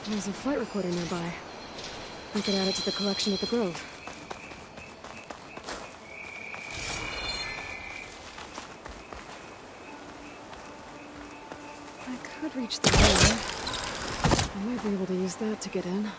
There's a flight recorder nearby. We could add it to the collection at the Grove. I could reach the door. I might be able to use that to get in.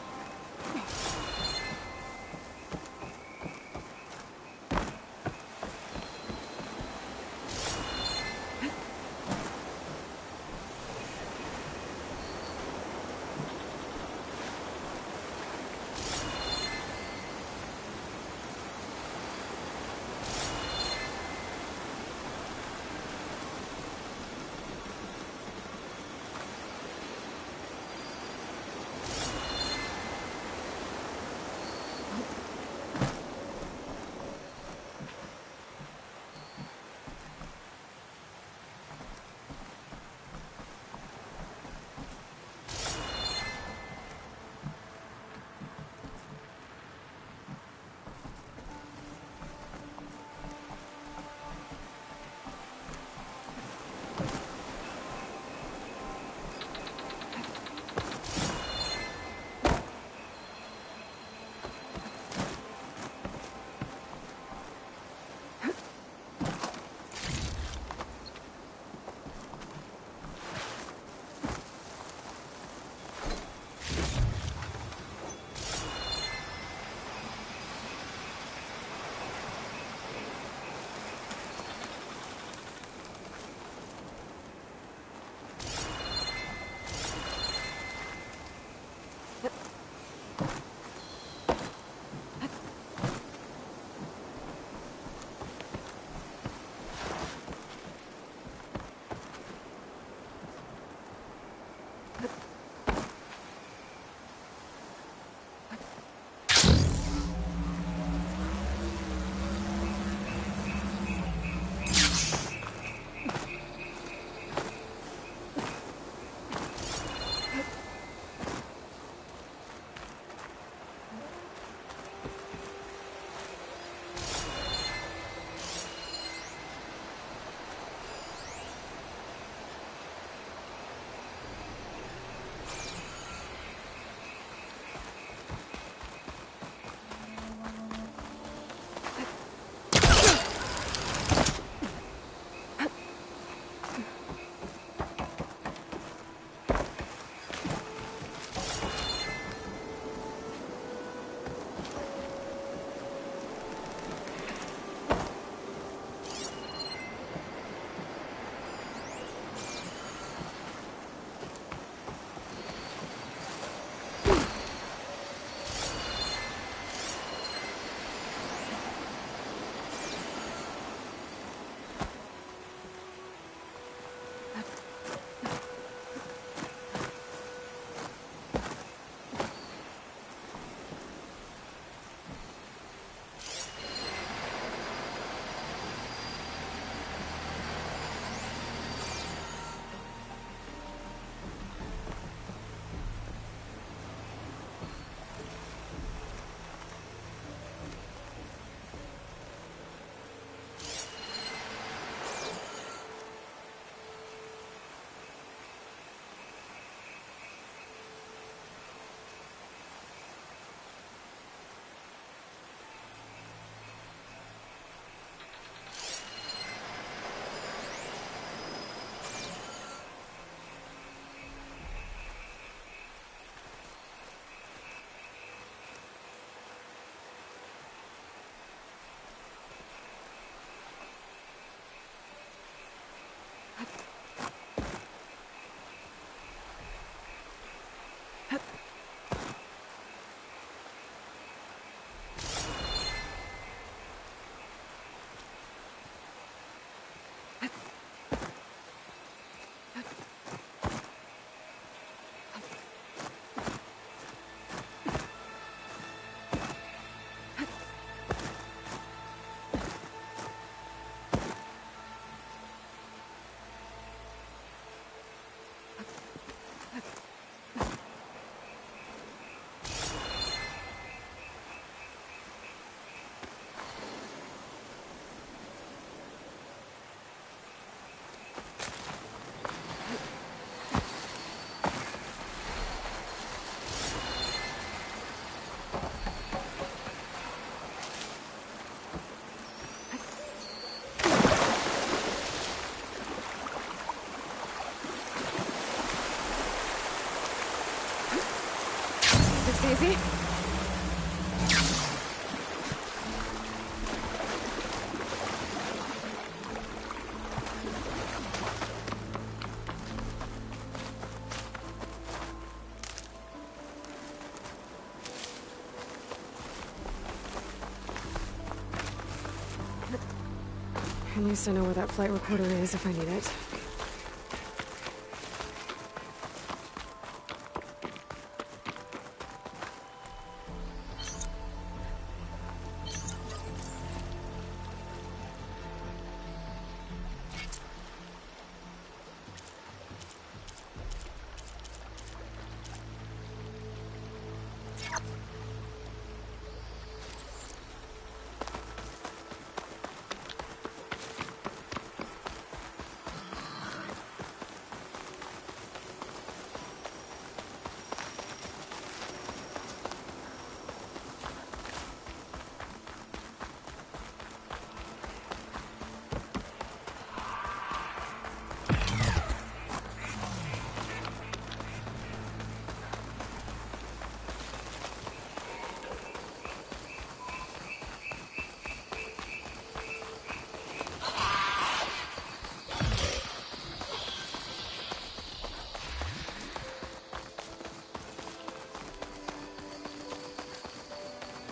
At least I know where that flight recorder is if I need it.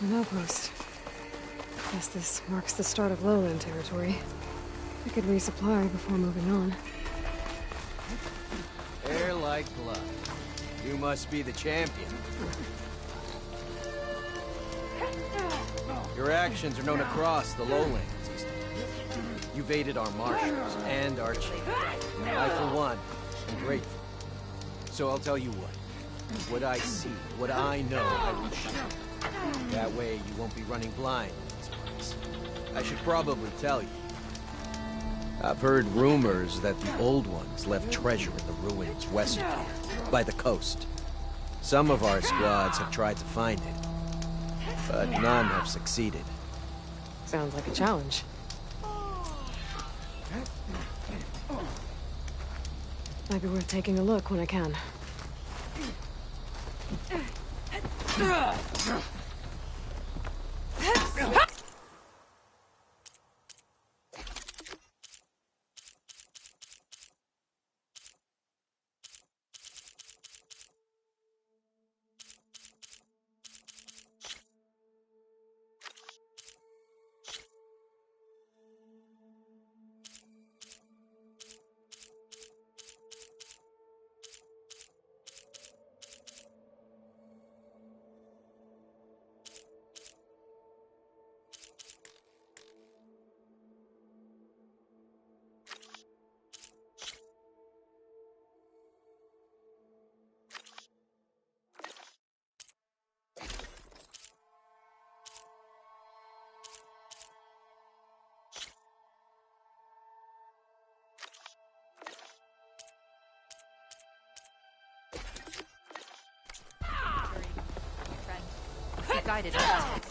An outpost. Guess this marks the start of lowland territory. I could resupply before moving on. Hair like blood. You must be the champion. Your actions are known across the lowlands. You've aided our marshals and our chief. I, for one, am grateful. So I'll tell you what. What I see, what I know, I will share. That way, you won't be running blind in this place. I should probably tell you. I've heard rumors that the Old Ones left treasure in the ruins west of here, by the coast. Some of our squads have tried to find it, but none have succeeded. Sounds like a challenge. Might be worth taking a look when I can. Guided attack.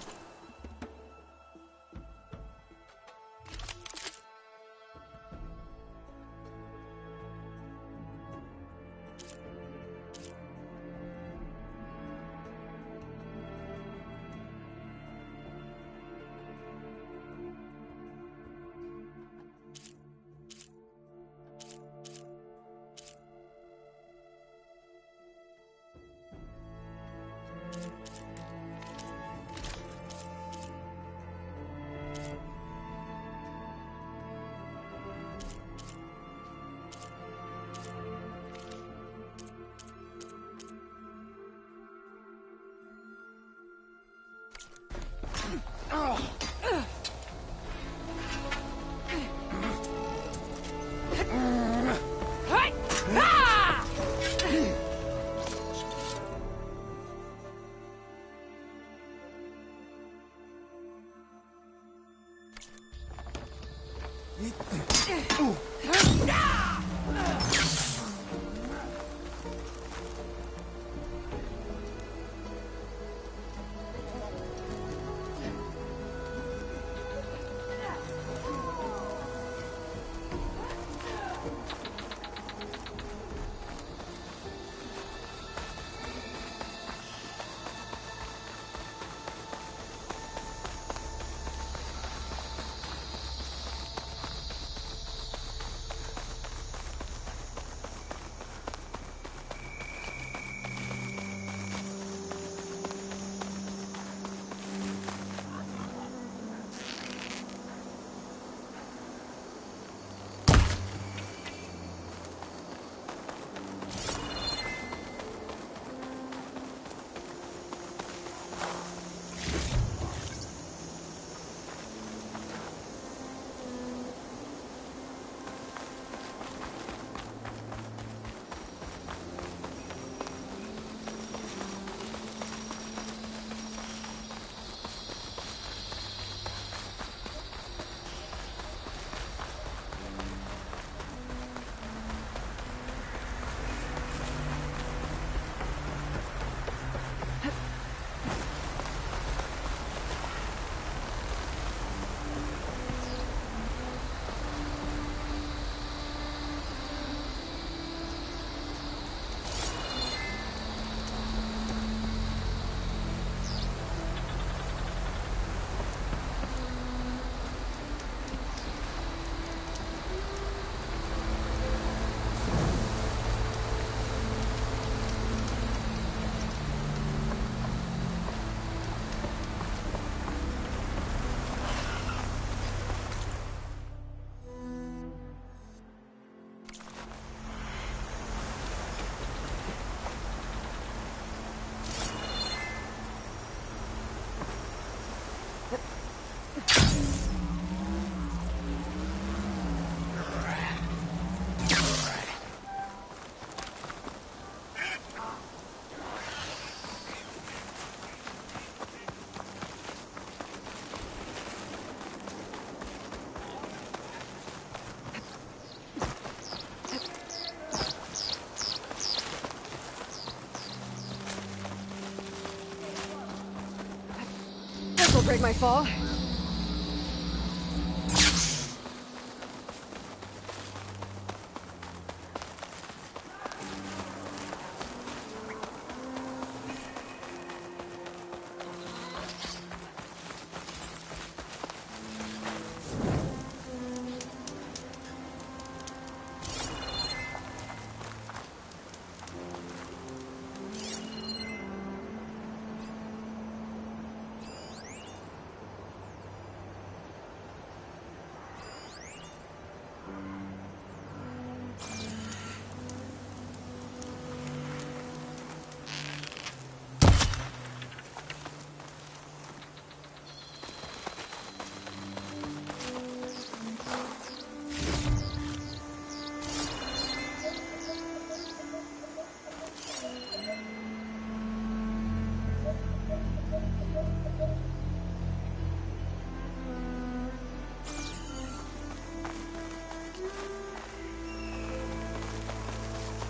break my fall.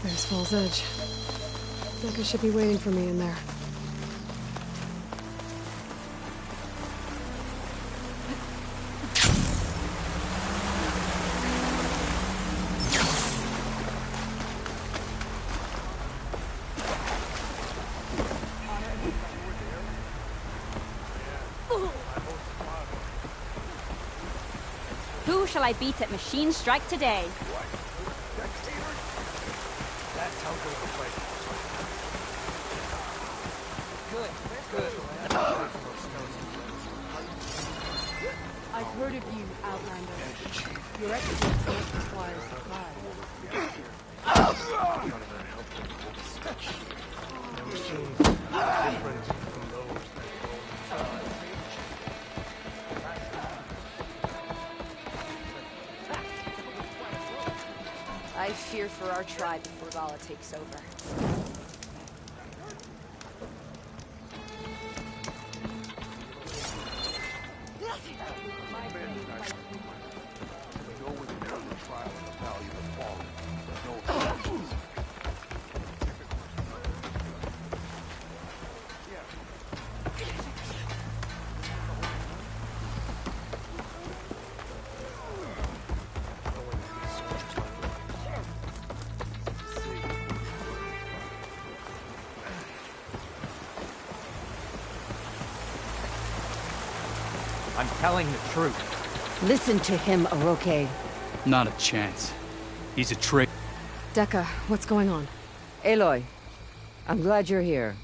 There's Fall's Edge. Becca should be waiting for me in there. Who shall I beat at Machine Strike today? That's how good the play. Good. I've heard of you, Outlander. Your expertise requires supply. Machines different from those that go I fear for our tribe if Guerrilla takes over. We go with the trial and the value of fall. No. I'm telling the truth. Listen to him, Oroke. Not a chance. He's a traitor. Dekka, what's going on? Aloy, I'm glad you're here.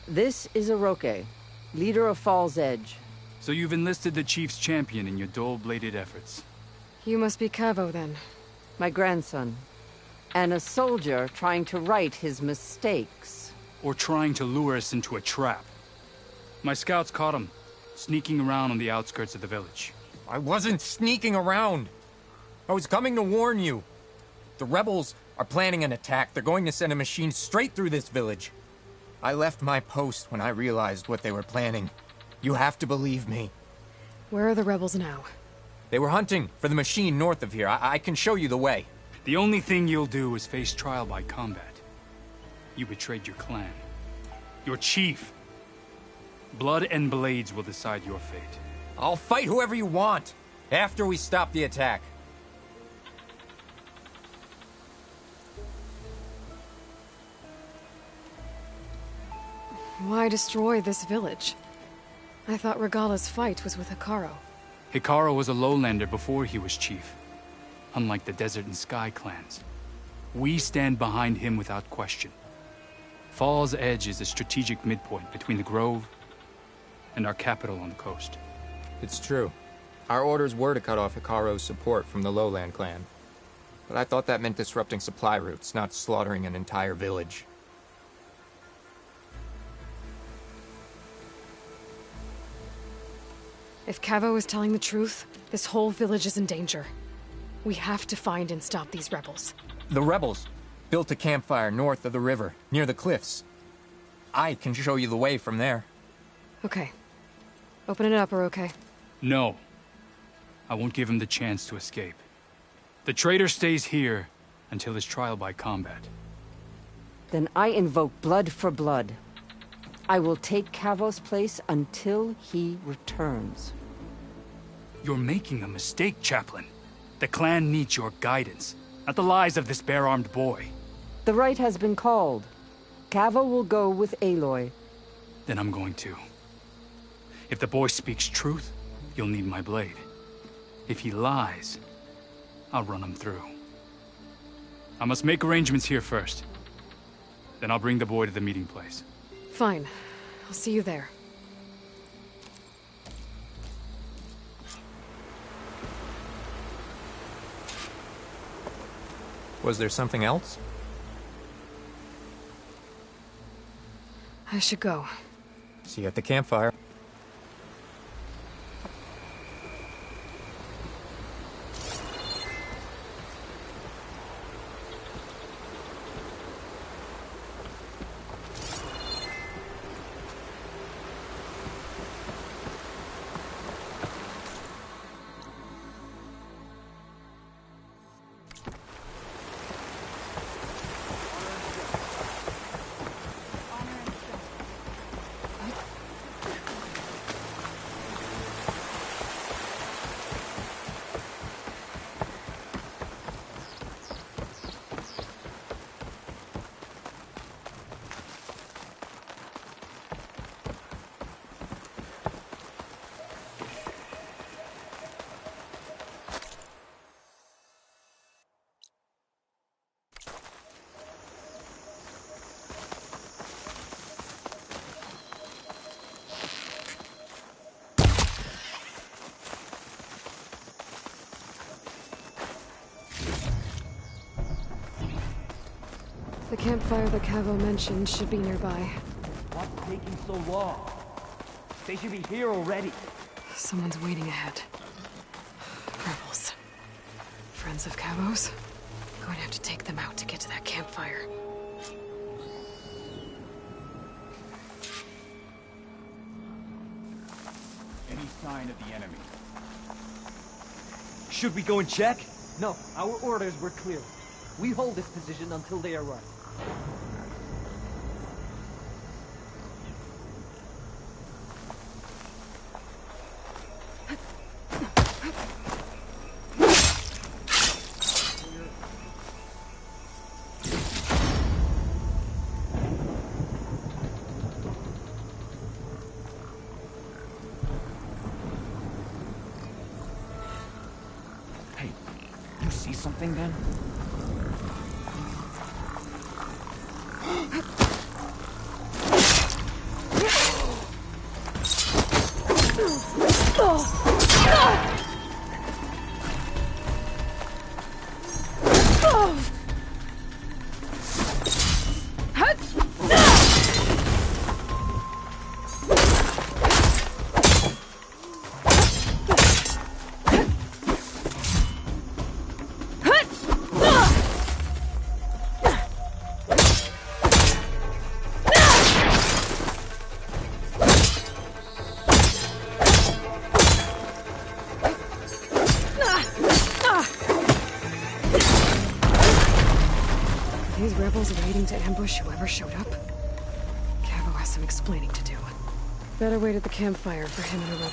This is Oroke, leader of Fall's Edge. So you've enlisted the Chief's champion in your dull-bladed efforts. You must be Cavo, then. My grandson. And a soldier trying to right his mistakes. Or trying to lure us into a trap. My scouts caught him, sneaking around on the outskirts of the village. I wasn't sneaking around. I was coming to warn you. The rebels are planning an attack. They're going to send a machine straight through this village. I left my post when I realized what they were planning. You have to believe me. Where are the rebels now? They were hunting for the machine north of here. I can show you the way. The only thing you'll do is face trial by combat. You betrayed your clan. Your chief. Blood and blades will decide your fate. I'll fight whoever you want, after we stop the attack. Why destroy this village? I thought Regala's fight was with Hikaru. Hikaru was a lowlander before he was chief. Unlike the Desert and Sky clans. We stand behind him without question. Fall's Edge is a strategic midpoint between the Grove and our capital on the coast. It's true. Our orders were to cut off Hikaru's support from the Lowland clan. But I thought that meant disrupting supply routes, not slaughtering an entire village. If Cavo is telling the truth, this whole village is in danger. We have to find and stop these rebels. The rebels built a campfire north of the river, near the cliffs. I can show you the way from there. Okay. Open it up, Oroke. No. I won't give him the chance to escape. The traitor stays here until his trial by combat. Then I invoke blood for blood. I will take Cavo's place until he returns. You're making a mistake, Chaplain. The clan needs your guidance, not the lies of this bare-armed boy. The right has been called. Cavo will go with Aloy. Then I'm going to. If the boy speaks truth, you'll need my blade. If he lies, I'll run him through. I must make arrangements here first. Then I'll bring the boy to the meeting place. Fine. I'll see you there. Was there something else? I should go. See you at the campfire. The campfire that Cavo mentioned should be nearby. What's taking so long? They should be here already. Someone's waiting ahead. Rebels. Friends of Cavo's. Going to have to take them out to get to that campfire. Any sign of the enemy? Should we go and check? No, our orders were clear. We hold this position until they arrive. Hey, you see something then? These rebels waiting to ambush whoever showed up? Cavo has some explaining to do. Better wait at the campfire for him and Aloy.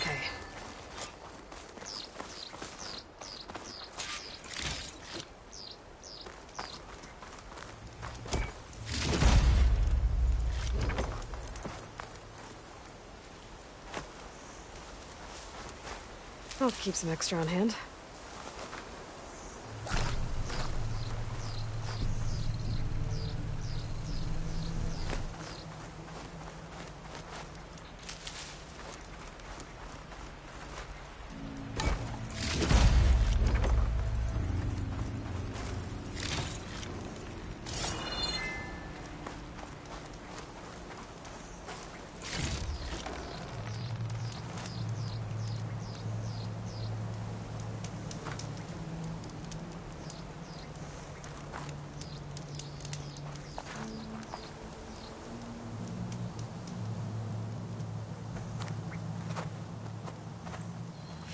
I'll keep some extra on hand.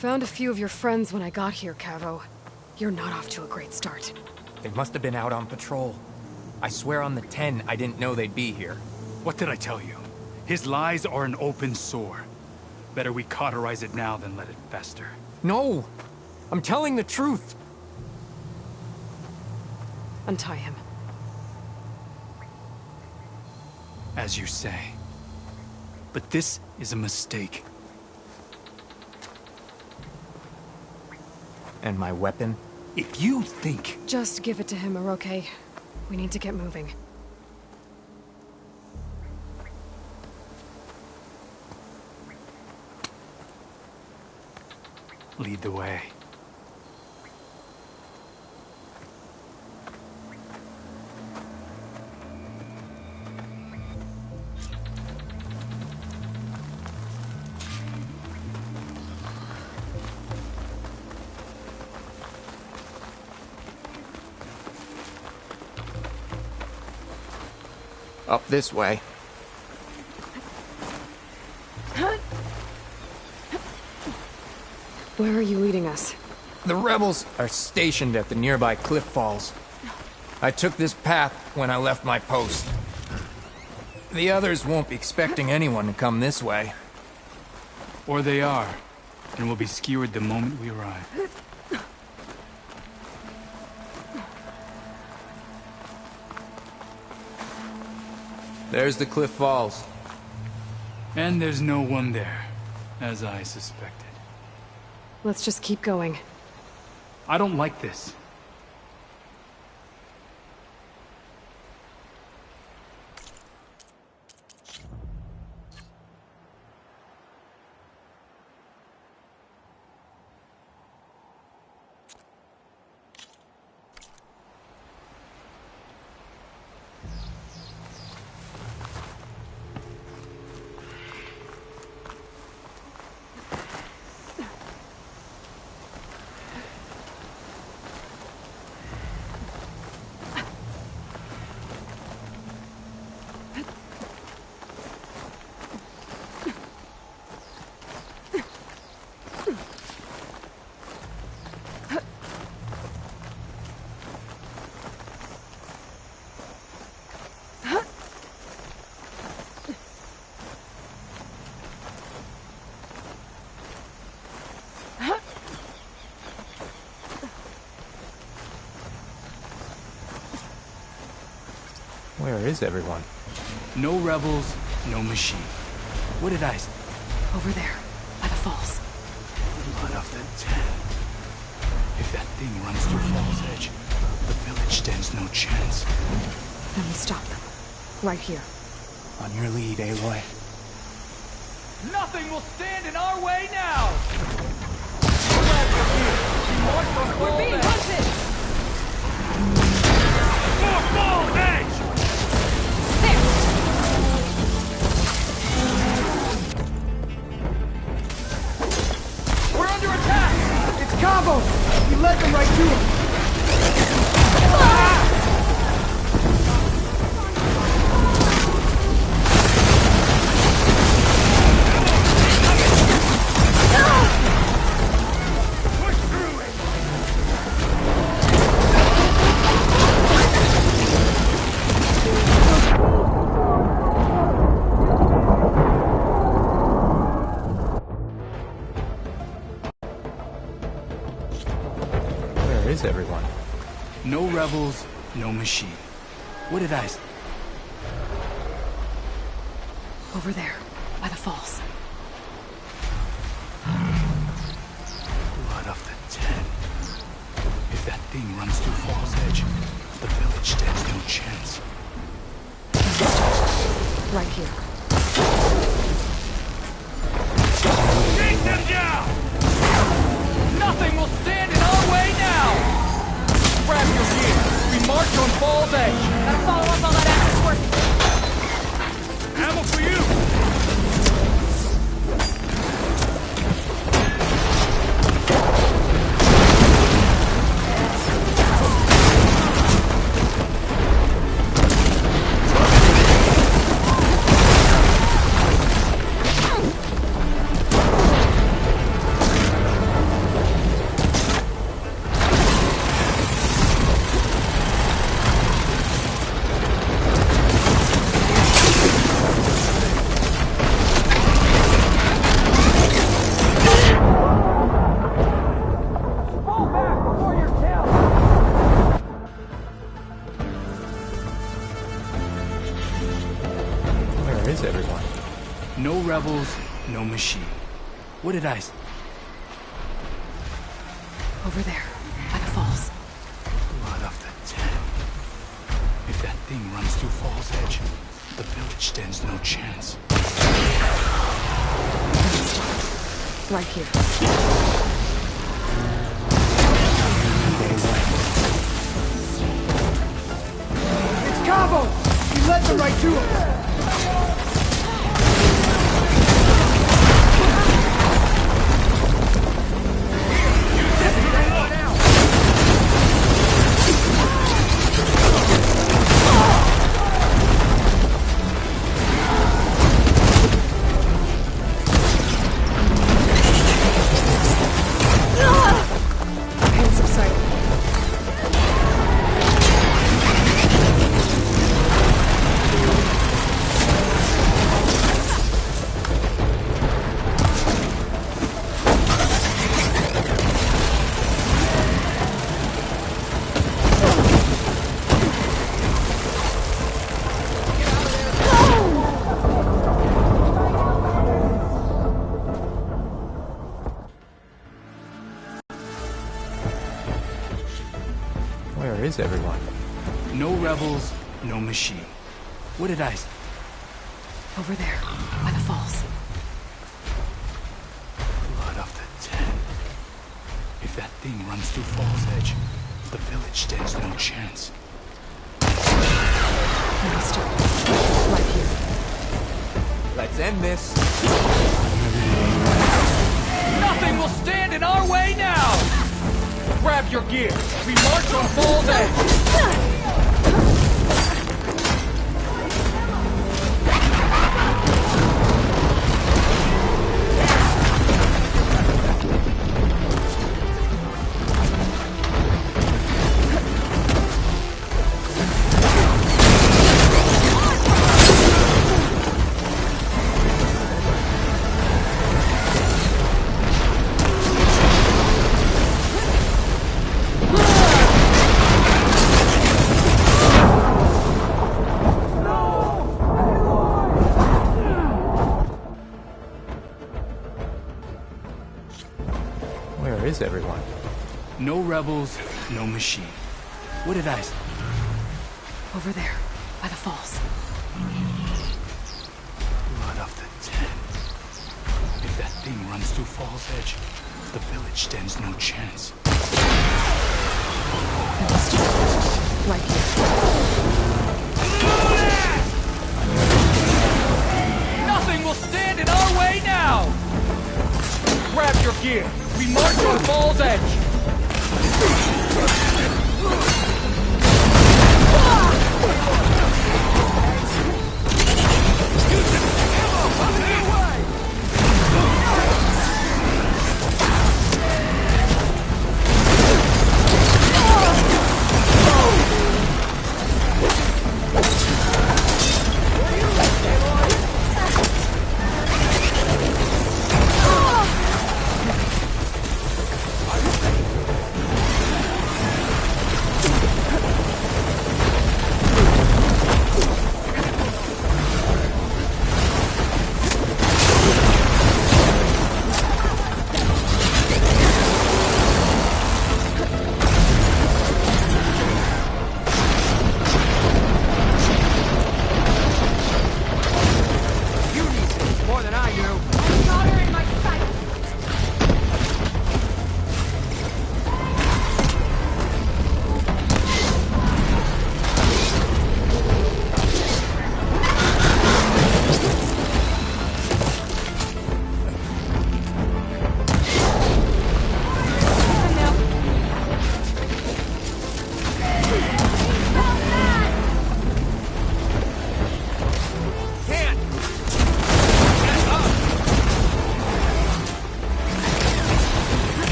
Found a few of your friends when I got here, Cavo. You're not off to a great start. They must have been out on patrol. I swear on the 10, I didn't know they'd be here. What did I tell you? His lies are an open sore. Better we cauterize it now than let it fester. No! I'm telling the truth! Untie him. As you say. But this is a mistake. And my weapon? If you think... Just give it to him, Oroke. We need to get moving. Lead the way. Up this way. Where are you leading us? The rebels are stationed at the nearby cliff falls. I took this path when I left my post. The others won't be expecting anyone to come this way. Or they are, and will be skewered the moment we arrive. There's the cliff falls. And there's no one there, as I suspected. Let's just keep going. I don't like this. Where is everyone? No rebels, no machine. What did I say? Over there, by the falls. Blood of the Ten. If that thing runs through Fall's Edge, the village stands no chance. Then we stop them. Right here. On your lead, Aloy. Nothing will stand in our way now! We're being hunted! For Fall's Edge! We're under attack! It's combos! We led them right to him! Push through it! Where is everyone? No rebels, no machine. What did I say? Over there, by the falls. Blood of the Ten. If that thing runs through Fall's Edge, the village stands no chance. Right here. Chase him down! Nothing will stand in our way now! Grab your gear! We march on Fall's Edge! Gotta follow up all that access work. Ammo for you! rebels, no machine. What did I... Over there, by the falls. Blood of the Ten. If that thing runs through Fall's Edge, the village stands no chance. Right here. It's Cabo! He led them right to us! Pain subsided. Where is everyone? No rebels, no machine. What did I... Over there, by the falls. Blood of the Ten. If that thing runs through Fall's Edge, the village stands no chance. Master. Right here. Let's end this. Nothing will stand in our way now! Grab your gear. We march on Fall's Edge. Where is everyone? No rebels, no machine. What did I... Over there, by the falls. Blood of the Ten. If that thing runs through Fall's Edge, the village stands no chance. Master. Right here. Nothing will stand in our way now! Grab your gear. We march on Fall's Edge.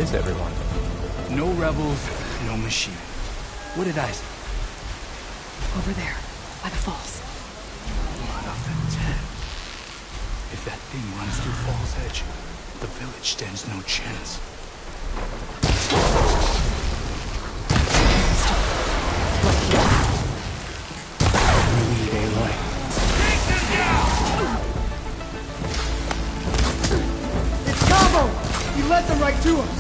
is everyone? No rebels, no machine. What did I say? Over there, by the falls. Blood of the dead. If that thing runs through Fall's Edge, the village stands no chance. We need Aloy. It's Cabo! He led them right to us!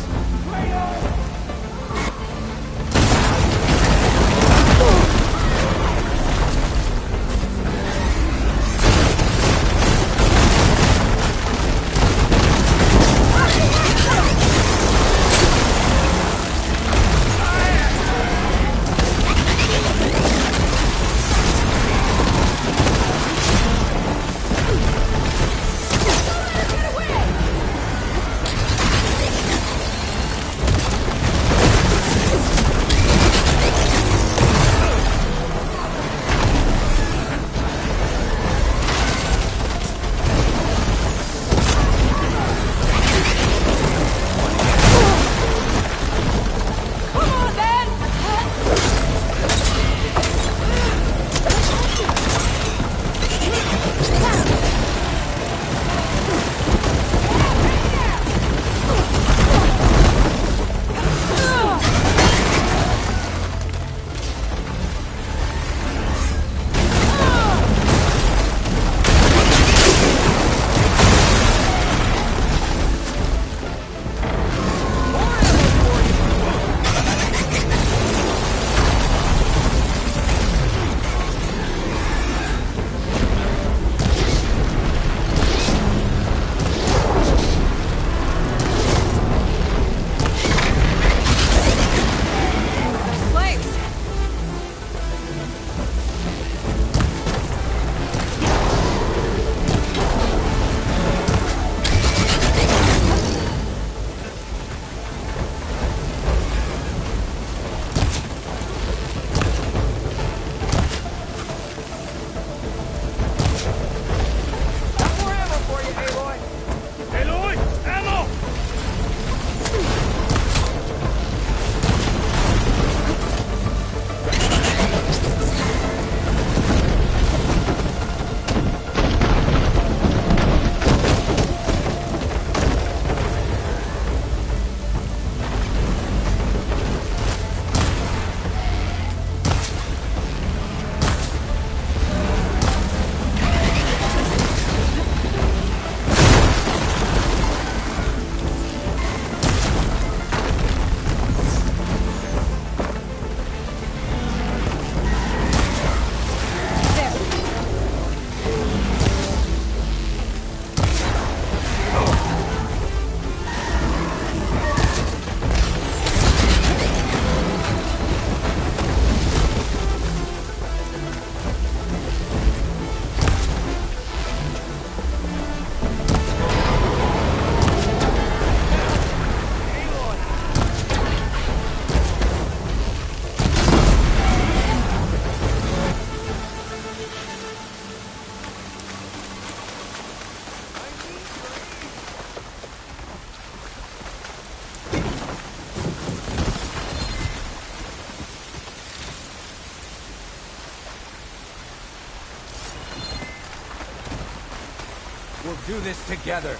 We'll do this together.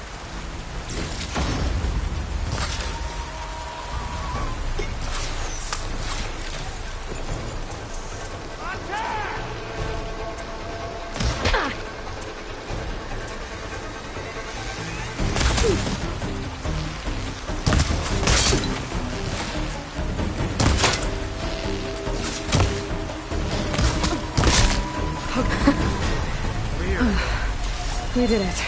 We did it.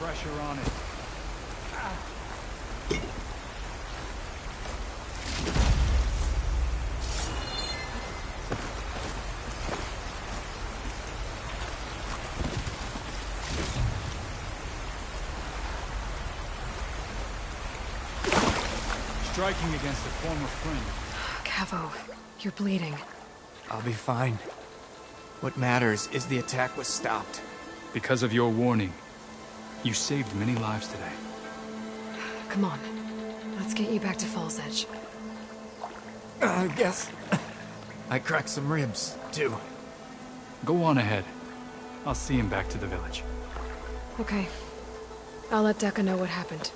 Pressure on it. Striking against a former friend. Cavo, you're bleeding. I'll be fine. What matters is the attack was stopped. Because of your warning, you saved many lives today. Come on. Let's get you back to Falls Edge. I guess I cracked some ribs, too. Go on ahead. I'll see him back to the village. Okay. I'll let Decca know what happened.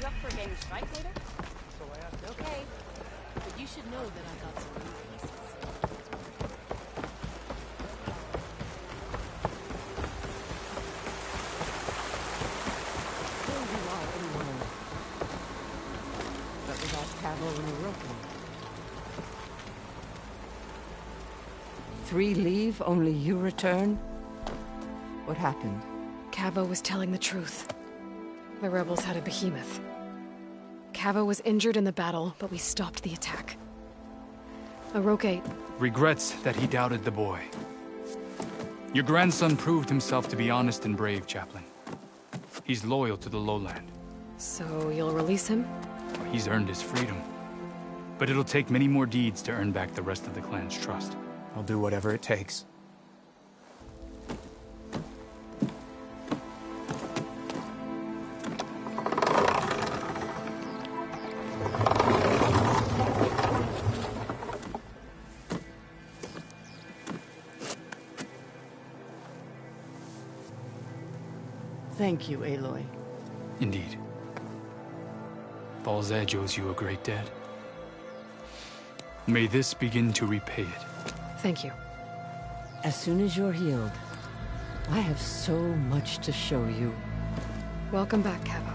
You up for a game of strike later? So I asked Okay. But you should know that I got some new pieces. Here you are anyway. But without Cavo and Orochi. 3 leave, only you return? What happened? Cavo was telling the truth. The rebels had a behemoth. Cavo was injured in the battle, but we stopped the attack. Orochi... Regrets that he doubted the boy. Your grandson proved himself to be honest and brave, Chaplain. He's loyal to the lowland. So you'll release him? He's earned his freedom. But it'll take many more deeds to earn back the rest of the clan's trust. I'll do whatever it takes. Thank you, Aloy. Indeed. Falls Edge owes you a great debt. May this begin to repay it. Thank you. As soon as you're healed, I have so much to show you. Welcome back, Cavo.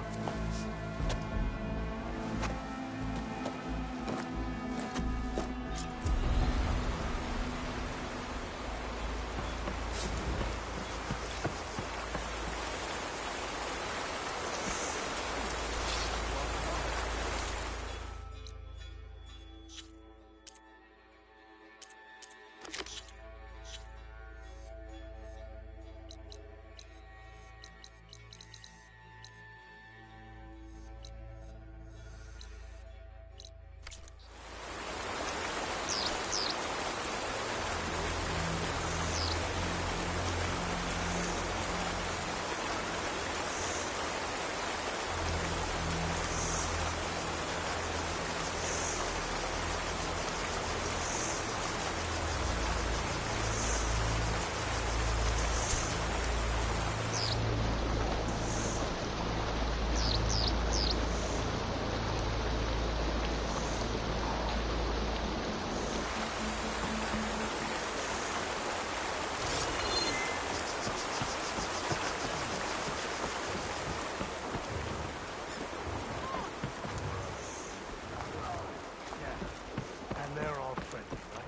And they're all friendly, right?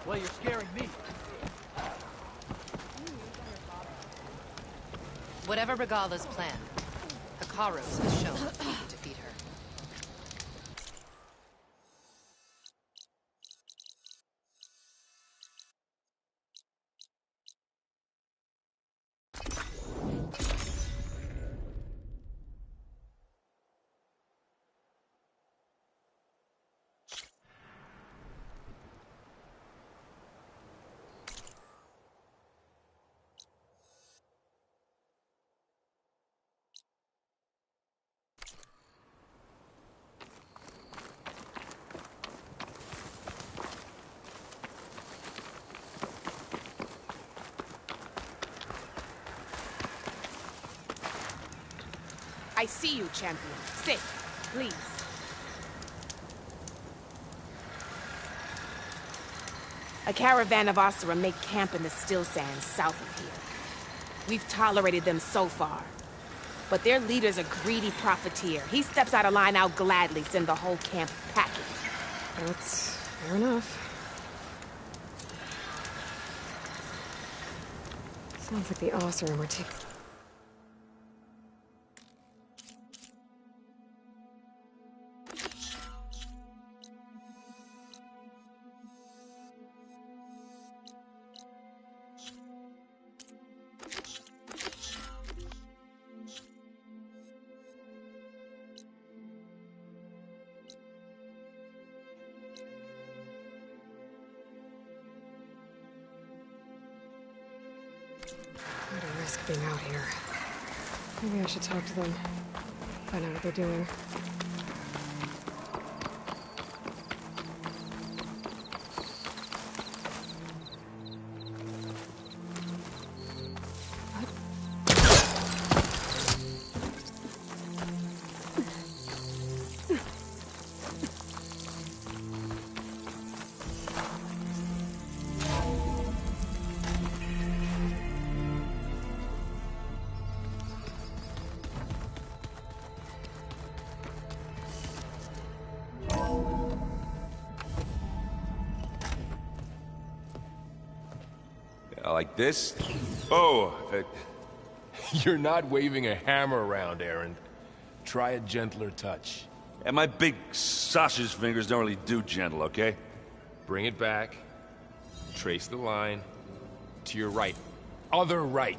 Well, you're scaring me. Whatever Regala's plan, Hikaros has shown that we can defeat her. I see you, champion. Sit, please. A caravan of Asura make camp in the still sands south of here. We've tolerated them so far. But their leader's a greedy profiteer. He steps out of line, I'll gladly send the whole camp packing. That's fair enough. Sounds like the Asura were taking... What a risk being out here. Maybe I should talk to them. Find out what they're doing. Like this? Oh, You're not waving a hammer around, Aaron. Try a gentler touch. and my big sausage fingers don't really do gentle, okay? Bring it back. Trace the line. To your right. Other right.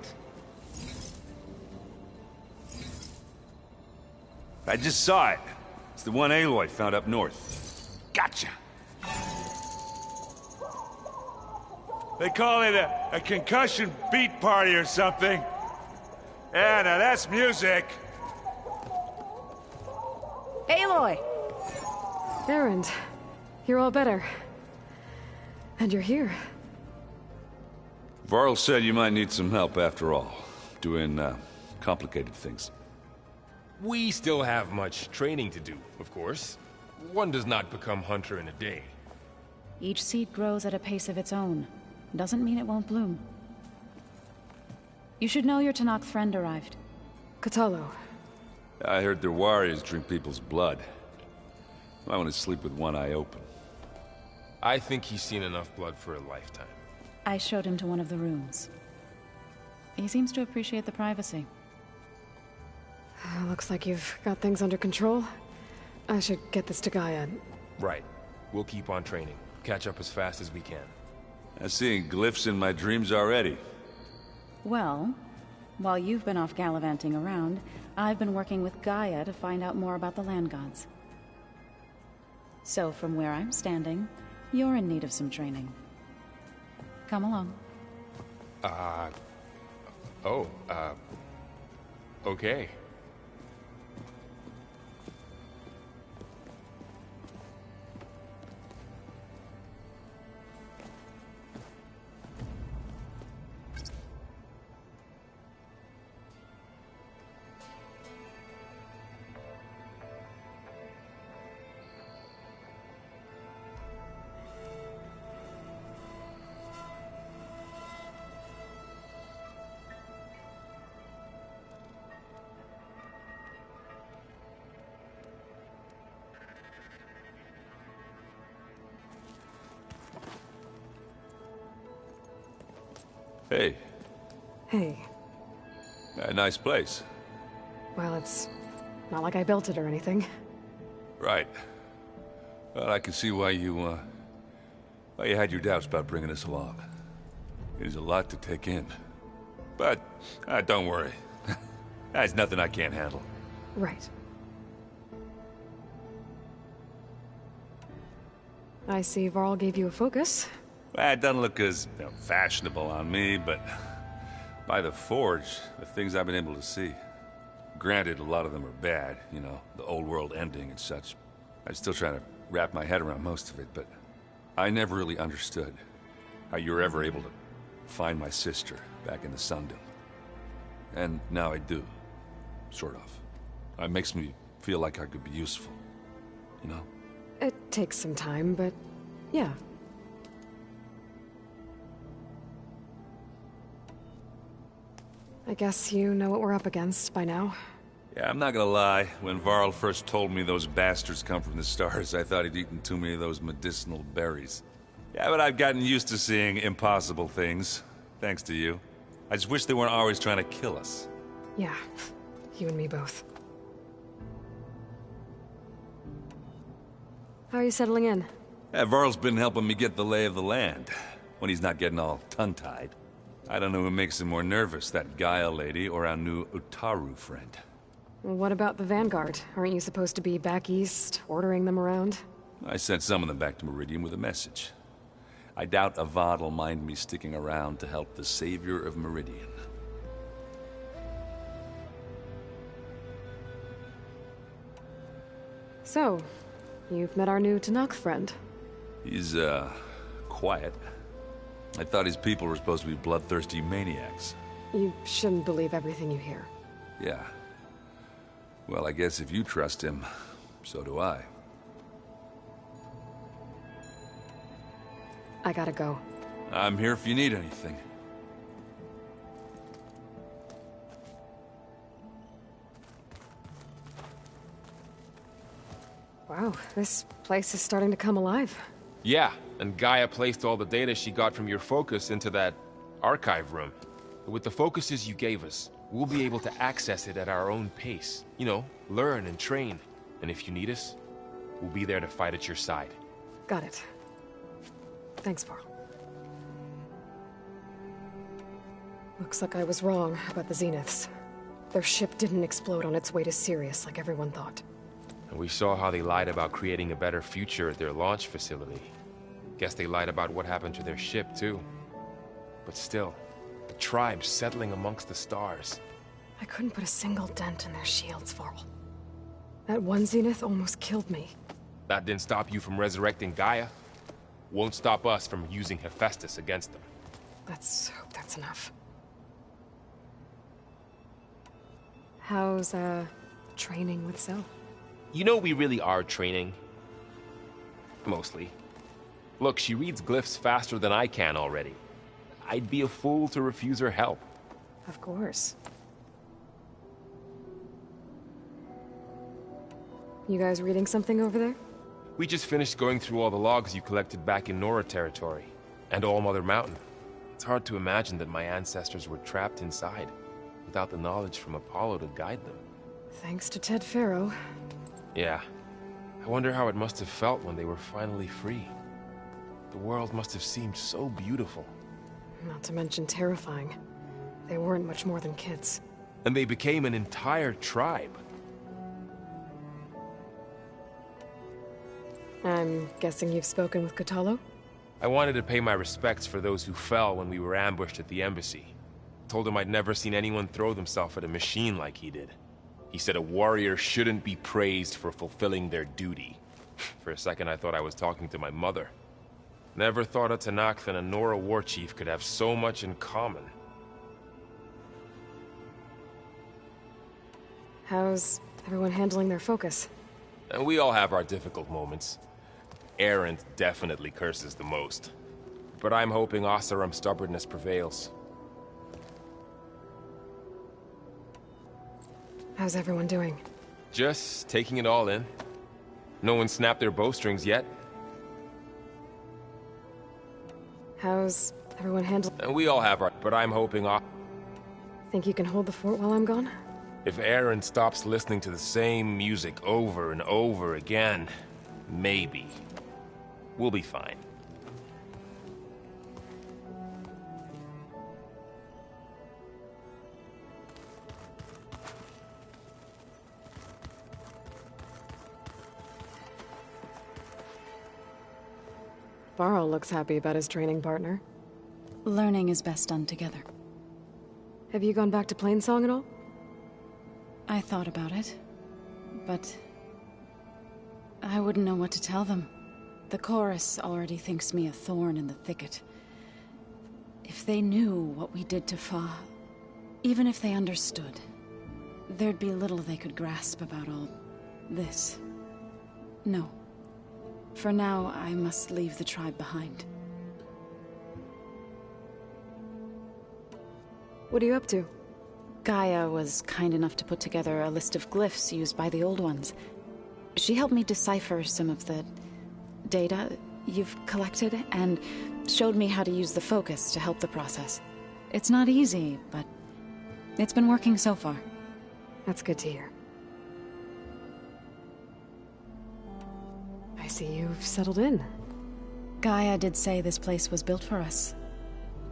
I just saw it. It's the one Aloy found up north. Gotcha! They call it a concussion beat party or something. Yeah, now that's music. Aloy! Erend, you're all better. And you're here. Varl said you might need some help after all. Doing, complicated things. We still have much training to do, of course. One does not become hunter in a day. Each seed grows at a pace of its own. Doesn't mean it won't bloom. You should know your Tanakh friend arrived. Katalo. I heard their warriors drink people's blood. I want to sleep with one eye open. I think he's seen enough blood for a lifetime. I showed him to one of the rooms. He seems to appreciate the privacy. Looks like you've got things under control. I should get this to Gaia. Right. We'll keep on training. Catch up as fast as we can. I'm seeing glyphs in my dreams already. Well, while you've been off gallivanting around, I've been working with Gaia to find out more about the land gods. So from where I'm standing, you're in need of some training. Come along. Okay. Hey. Hey. A nice place. Well, it's not like I built it or anything. Right. Well, I can see why you had your doubts about bringing us along. It is a lot to take in. But, don't worry. That's nothing I can't handle. Right. I see Varl gave you a focus. Well, it doesn't look as fashionable on me, but by the Forge, the things I've been able to see. Granted, a lot of them are bad, you know, the old world ending and such. I'm still trying to wrap my head around most of it, but I never really understood how you were ever able to find my sister back in the Sundom. And now I do. Sort of. It makes me feel like I could be useful, you know? It takes some time, but yeah. I guess you know what we're up against by now. Yeah, I'm not gonna lie. When Varl first told me those bastards come from the stars, I thought he'd eaten too many of those medicinal berries. Yeah, but I've gotten used to seeing impossible things, thanks to you. I just wish they weren't always trying to kill us. Yeah, you and me both. How are you settling in? Yeah, Varl's been helping me get the lay of the land, when he's not getting all tongue-tied. I don't know who makes him more nervous, that Gaia lady or our new Utaru friend. What about the Vanguard? Aren't you supposed to be back east, ordering them around? I sent some of them back to Meridian with a message. I doubt Avad will mind me sticking around to help the savior of Meridian. So, you've met our new Tanakh friend. He's, quiet. I thought his people were supposed to be bloodthirsty maniacs. You shouldn't believe everything you hear. Yeah. Well, I guess if you trust him, so do I. I gotta go. I'm here if you need anything. Wow, this place is starting to come alive. Yeah, and Gaia placed all the data she got from your focus into that archive room. With the focuses you gave us, we'll be able to access it at our own pace. You know, learn and train. And if you need us, we'll be there to fight at your side. Got it. Thanks, Varl. Looks like I was wrong about the Zeniths. Their ship didn't explode on its way to Sirius like everyone thought. And we saw how they lied about creating a better future at their launch facility. Guess they lied about what happened to their ship, too. But still, the tribe's settling amongst the stars. I couldn't put a single dent in their shields, Varl. That one Zenith almost killed me. That didn't stop you from resurrecting Gaia. Won't stop us from using Hephaestus against them. Let's hope that's enough. How's, training with Zoe? You know we really are training. Mostly. Look, she reads glyphs faster than I can already. I'd be a fool to refuse her help. Of course. You guys reading something over there? We just finished going through all the logs you collected back in Nora territory, and All Mother Mountain. It's hard to imagine that my ancestors were trapped inside, without the knowledge from Apollo to guide them. Thanks to Ted Faro. Yeah. I wonder how it must have felt when they were finally free. The world must have seemed so beautiful. Not to mention terrifying. They weren't much more than kids. And they became an entire tribe. I'm guessing you've spoken with Kotallo? I wanted to pay my respects for those who fell when we were ambushed at the embassy. Told him I'd never seen anyone throw themselves at a machine like he did. He said a warrior shouldn't be praised for fulfilling their duty. For a second I thought I was talking to my mother. Never thought a Tanakh and a Nora war chief could have so much in common. How's everyone handling their focus? And we all have our difficult moments. Erend definitely curses the most. But I'm hoping Oseram's stubbornness prevails. How's everyone doing? Just taking it all in. No one snapped their bowstrings yet. How's everyone handling? And we all have our... But I'm hoping... Think you can hold the fort while I'm gone? If Erend stops listening to the same music over and over again, maybe. We'll be fine. Varl looks happy about his training partner. Learning is best done together. Have you gone back to Plainsong at all? I thought about it, but I wouldn't know what to tell them. The chorus already thinks me a thorn in the thicket. If they knew what we did to Fa, even if they understood, there'd be little they could grasp about all this. No. For now, I must leave the tribe behind. What are you up to? Gaia was kind enough to put together a list of glyphs used by the Old Ones. She helped me decipher some of the data you've collected, and showed me how to use the focus to help the process. It's not easy, but it's been working so far. That's good to hear. I see you've settled in. Gaia did say this place was built for us,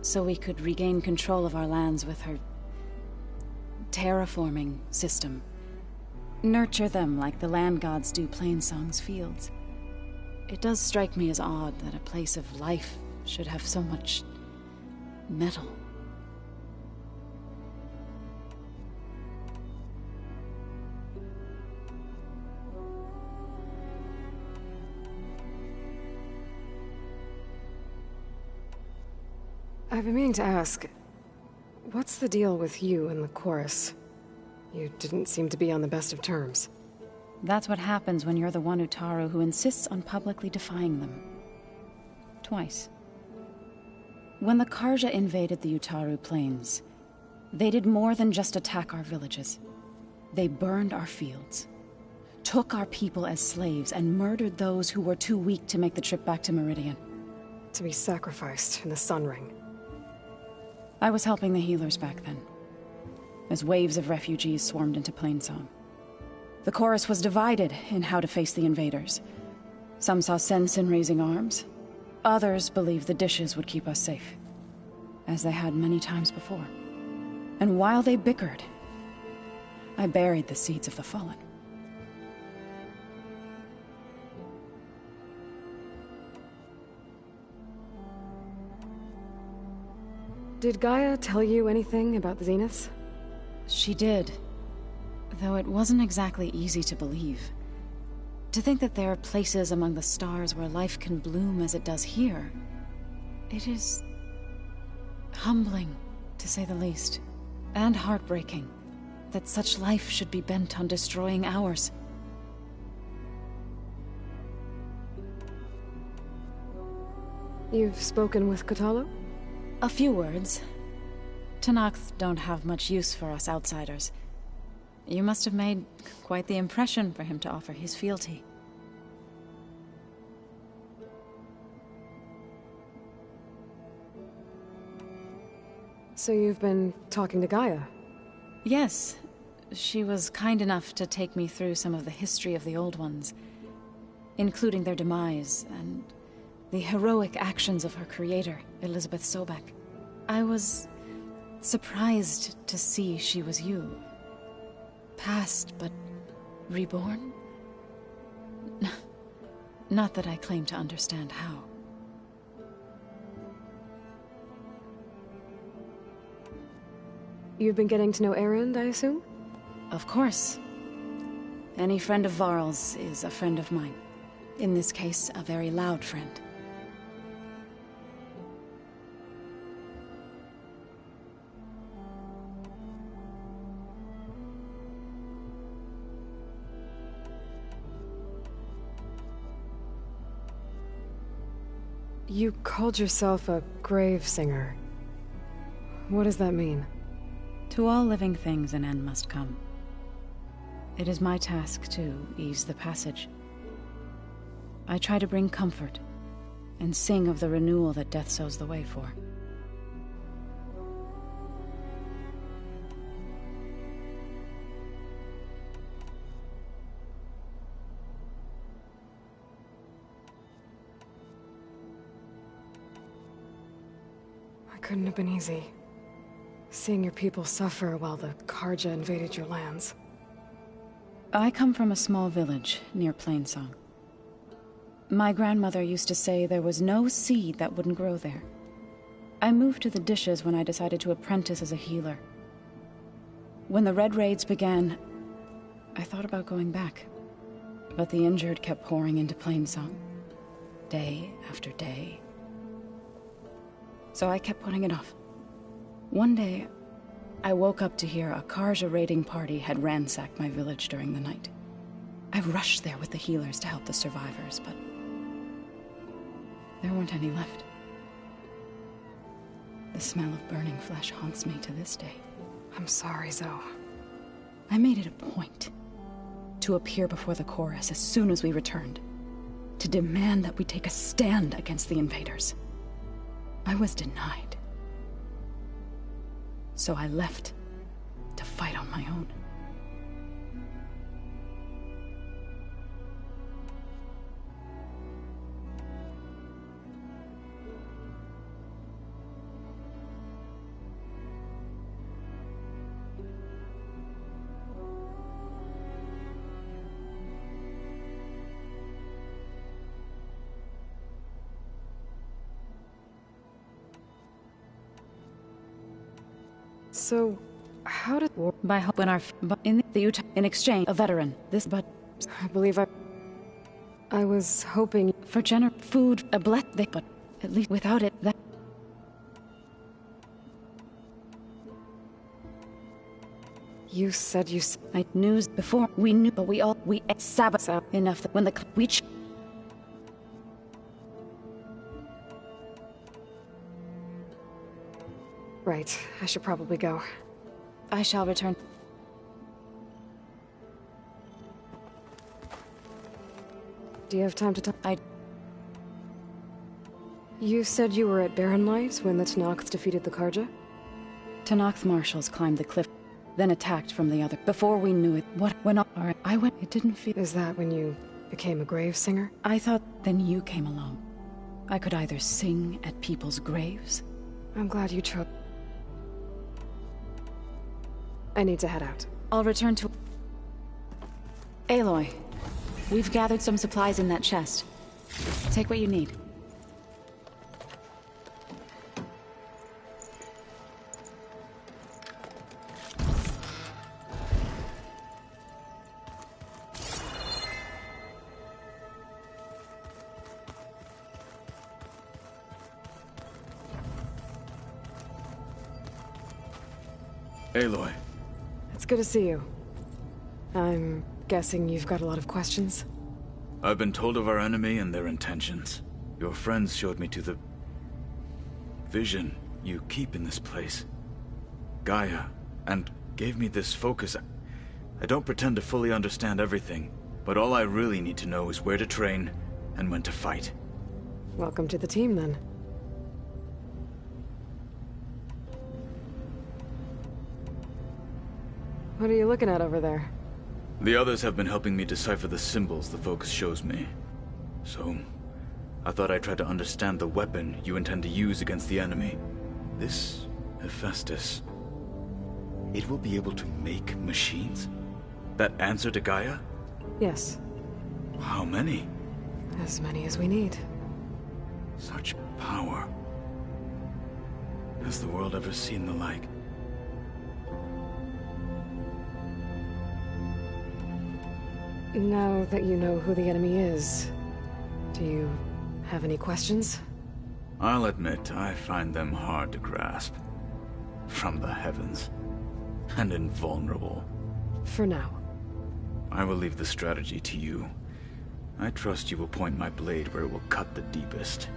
so we could regain control of our lands with her terraforming system. Nurture them like the land gods do Plainsong's fields. It does strike me as odd that a place of life should have so much metal. I've been meaning to ask, what's the deal with you and the chorus? You didn't seem to be on the best of terms. That's what happens when you're the one Utaru who insists on publicly defying them. Twice. When the Karja invaded the Utaru plains, they did more than just attack our villages. They burned our fields, took our people as slaves, and murdered those who were too weak to make the trip back to Meridian. To be sacrificed in the Sun Ring. I was helping the healers back then, as waves of refugees swarmed into Plainsong. The chorus was divided in how to face the invaders. Some saw sense in raising arms. Others believed the dishes would keep us safe, as they had many times before. And while they bickered, I buried the seeds of the Fallen. Did Gaia tell you anything about the Zeniths? She did. Though it wasn't exactly easy to believe. To think that there are places among the stars where life can bloom as it does here. It is humbling, to say the least. And heartbreaking that such life should be bent on destroying ours. You've spoken with Kotallo? A few words. Tenakth don't have much use for us outsiders. You must have made quite the impression for him to offer his fealty. So you've been talking to Gaia? Yes. She was kind enough to take me through some of the history of the Old Ones, including their demise and the heroic actions of her creator, Elizabeth Sobek. I was surprised to see she was you. Past, but reborn? Not that I claim to understand how. You've been getting to know Erend, I assume? Of course. Any friend of Varl's is a friend of mine. In this case, a very loud friend. You called yourself a grave singer. What does that mean? To all living things an end must come. It is my task to ease the passage. I try to bring comfort, and sing of the renewal that death sows the way for. Couldn't have been easy. Seeing your people suffer while the Karja invaded your lands. I come from a small village near Plainsong. My grandmother used to say there was no seed that wouldn't grow there. I moved to the dishes when I decided to apprentice as a healer. When the Red Raids began, I thought about going back. But the injured kept pouring into Plainsong. Day after day. So I kept putting it off. One day, I woke up to hear a Karja raiding party had ransacked my village during the night. I rushed there with the healers to help the survivors, but there weren't any left. The smell of burning flesh haunts me to this day. I'm sorry, Zoe. I made it a point to appear before the chorus as soon as we returned, to demand that we take a stand against the invaders. I was denied. So I left to fight on my own. So, how did... By hope in our... But in the Utah... In exchange, a veteran. This, but... I believe I was hoping... For food, a blessing, but at least without it, that... You said you... I knew before. We knew, but we Sabbath enough that when the... Right, I should probably go. I shall return. Do you have time to talk? You said you were at Barren Light when the Tenakths defeated the Karja? Tenakth marshals climbed the cliff, then attacked from the other. Before we knew it, I went... It didn't feel... Is that when you became a grave singer? I thought then you came along. I could either sing at people's graves... I'm glad you chose... I need to head out. I'll return to... Aloy, we've gathered some supplies in that chest. Take what you need. Aloy. It's good to see you. I'm guessing you've got a lot of questions? I've been told of our enemy and their intentions. Your friends showed me to the... vision you keep in this place. Gaia, and gave me this focus. I don't pretend to fully understand everything, but all I really need to know is where to train and when to fight. Welcome to the team, then. What are you looking at over there? The others have been helping me decipher the symbols the focus shows me. So, I thought I'd try to understand the weapon you intend to use against the enemy. This Hephaestus, it will be able to make machines? That answer to Gaia? Yes. How many? As many as we need. Such power. Has the world ever seen the like? Now that you know who the enemy is, do you have any questions? I'll admit, I find them hard to grasp. From the heavens. And invulnerable. For now. I will leave the strategy to you. I trust you will point my blade where it will cut the deepest.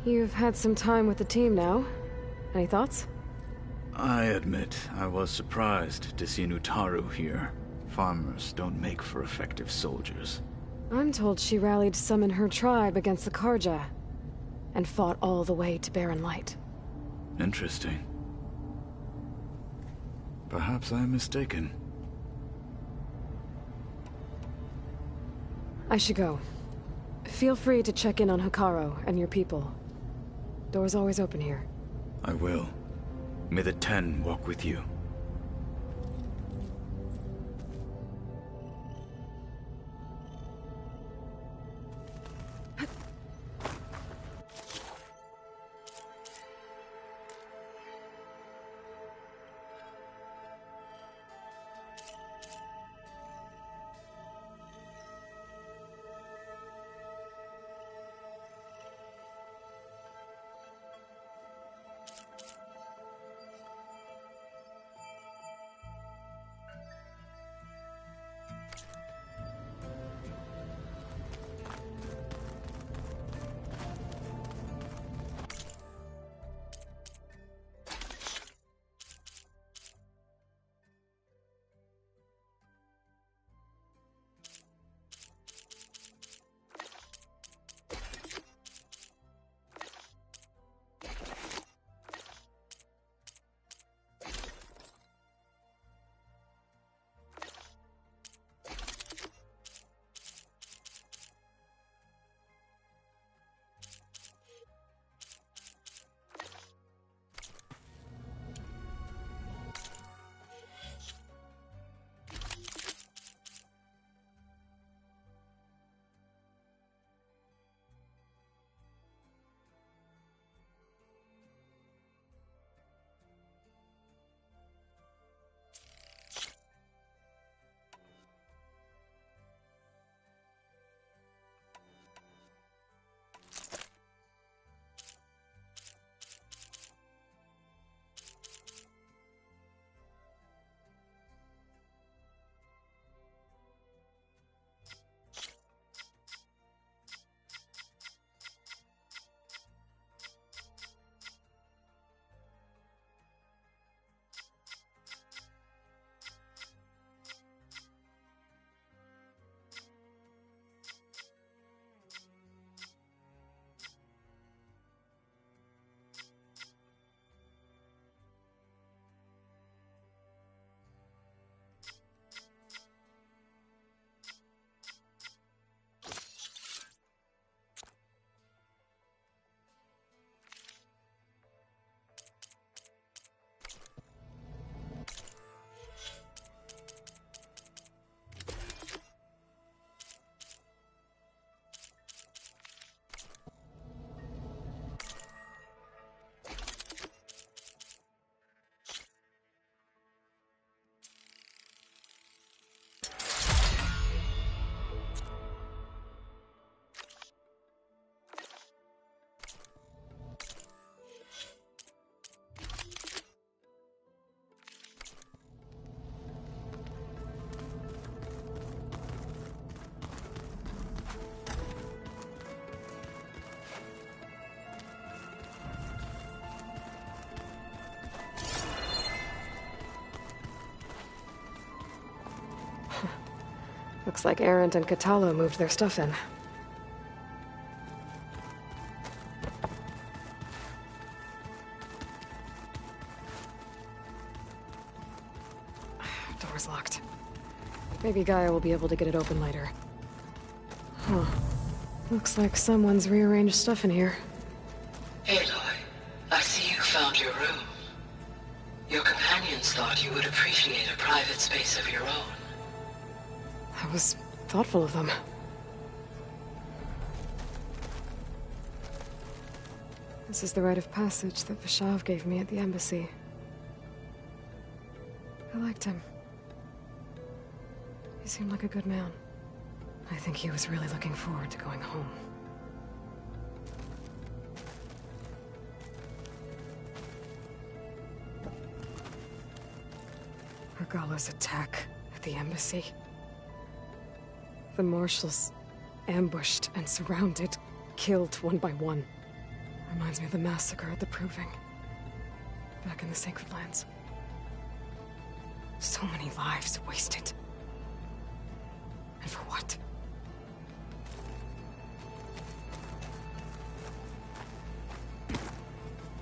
You've had some time with the team now. Any thoughts? I admit, I was surprised to see an Utaru here. Farmers don't make for effective soldiers. I'm told she rallied some in her tribe against the Karja, and fought all the way to Barren Light. Interesting. Perhaps I am mistaken. I should go. Feel free to check in on Hikaru and your people. Door's always open here. I will. May the Ten walk with you. Looks like Arendt and Katala moved their stuff in. Door's locked. Maybe Gaia will be able to get it open later. Huh. Looks like someone's rearranged stuff in here. Aloy, I see you found your room. Your companions thought you would appreciate a private space of your own. That was thoughtful of them. This is the rite of passage that Vishav gave me at the embassy. I liked him. He seemed like a good man. I think he was really looking forward to going home. Regala's attack at the embassy. The marshals ambushed and surrounded, killed one by one. Reminds me of the massacre at the Proving. Back in the Sacred Lands. So many lives wasted. And for what?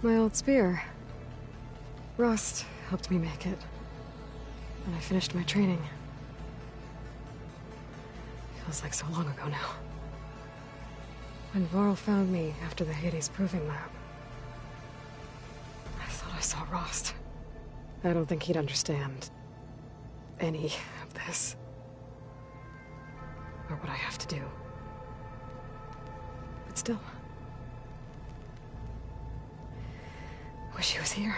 My old spear. Rust helped me make it. And I finished my training. Feels like so long ago now. When Varl found me after the Hades Proving Lab, I thought I saw Rost. I don't think he'd understand any of this. Or what I have to do. But still. Wish he was here.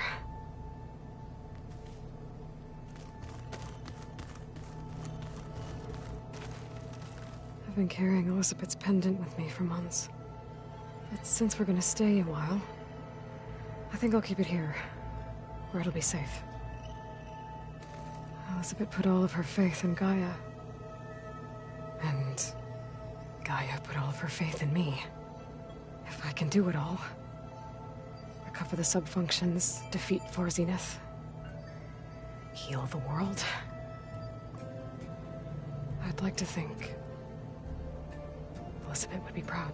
I've been carrying Elizabeth's pendant with me for months. But since we're gonna stay a while, I think I'll keep it here, where it'll be safe. Elizabeth put all of her faith in Gaia. And Gaia put all of her faith in me. If I can do it all, recover the subfunctions, defeat For Zenith, heal the world, I'd like to think Elizabeth would be proud.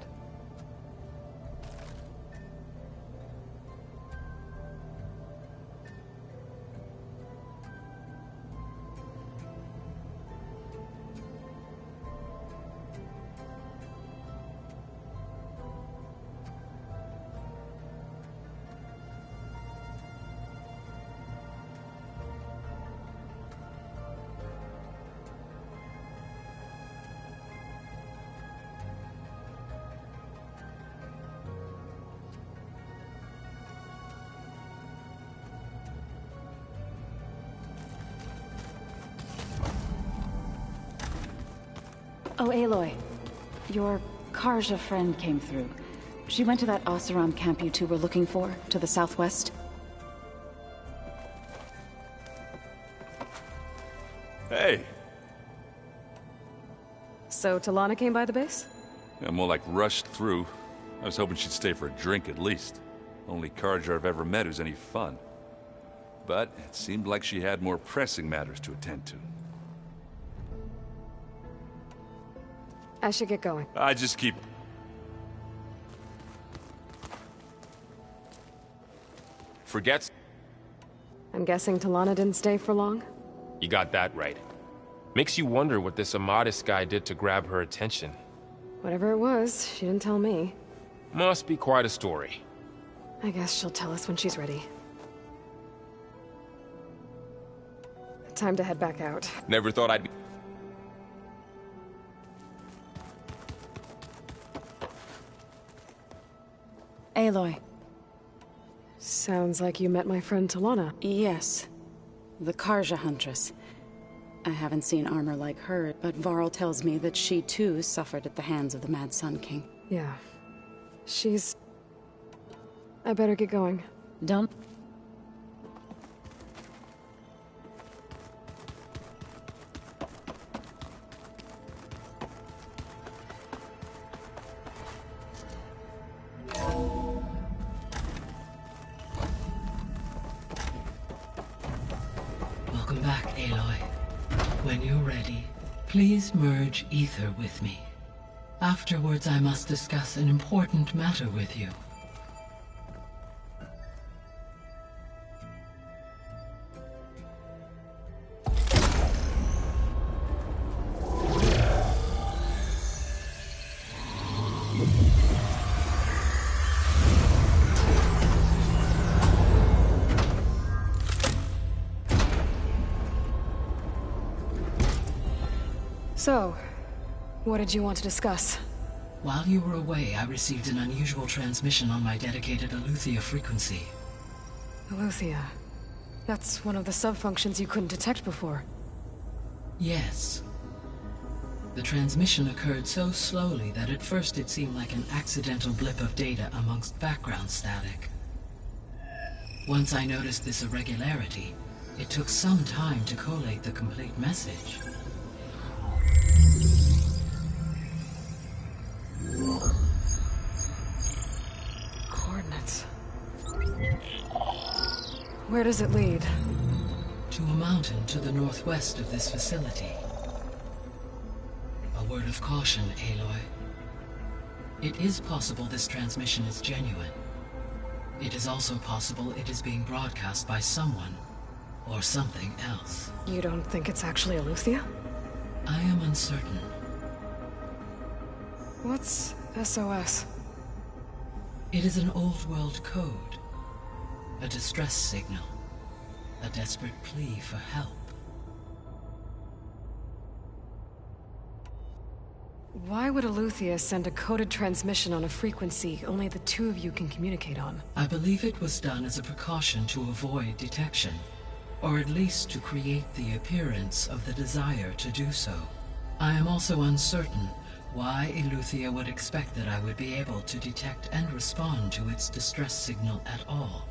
Oh, Aloy. Your Karja friend came through. She went to that Oseram camp you two were looking for, to the southwest. Hey! So Talana came by the base? Yeah, more like rushed through. I was hoping she'd stay for a drink at least. Only Karja I've ever met who's any fun. But it seemed like she had more pressing matters to attend to. I should get going. I just keep... Forgets? I'm guessing Talana didn't stay for long? You got that right. Makes you wonder what this Amadis guy did to grab her attention. Whatever it was, she didn't tell me. Must be quite a story. I guess she'll tell us when she's ready. Time to head back out. Never thought I'd be... Aloy. Sounds like you met my friend Talana. Yes. The Karja Huntress. I haven't seen armor like her, but Varl tells me that she too suffered at the hands of the Mad Sun King. Yeah. She's... I better get going. Don't... Welcome back, Aloy. When you're ready, Please merge ether with me. Afterwards, I must discuss an important matter with you. So, what did you want to discuss? While you were away, I received an unusual transmission on my dedicated Aletheia frequency. Aletheia. That's one of the sub-functions you couldn't detect before. Yes. The transmission occurred so slowly that at first it seemed like an accidental blip of data amongst background static. Once I noticed this irregularity, it took some time to collate the complete message. Coordinates. Where does it lead? To a mountain to the northwest of this facility. A word of caution, Aloy. It is possible this transmission is genuine. It is also possible it is being broadcast by someone, or something else. You don't think it's actually Aletheia? I am uncertain. What's SOS? It is an old world code. A distress signal. A desperate plea for help. Why would Aletheia send a coded transmission on a frequency only the two of you can communicate on? I believe it was done as a precaution to avoid detection, or at least to create the appearance of the desire to do so. I am also uncertain why Aletheia would expect that I would be able to detect and respond to its distress signal at all.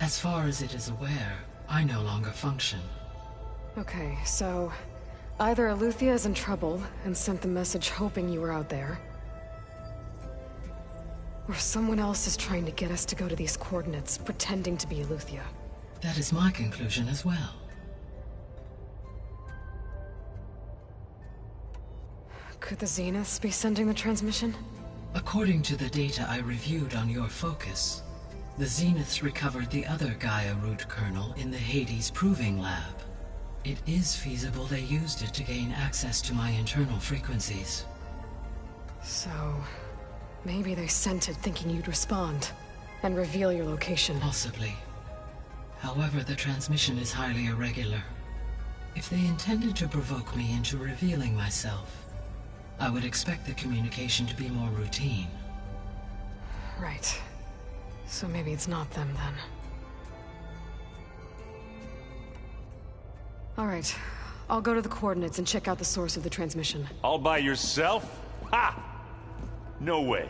As far as it is aware, I no longer function. Okay, so either Aletheia is in trouble and sent the message hoping you were out there, or someone else is trying to get us to go to these coordinates, pretending to be Aletheia. That is my conclusion as well. Could the Zeniths be sending the transmission? According to the data I reviewed on your focus, the Zeniths recovered the other Gaia root kernel in the Hades Proving Lab. It is feasible they used it to gain access to my internal frequencies. So, maybe they sent it thinking you'd respond, and reveal your location. Possibly. However, the transmission is highly irregular. If they intended to provoke me into revealing myself, I would expect the communication to be more routine. Right. So maybe it's not them, then. Alright. I'll go to the coordinates and check out the source of the transmission. All by yourself? Ha! No way.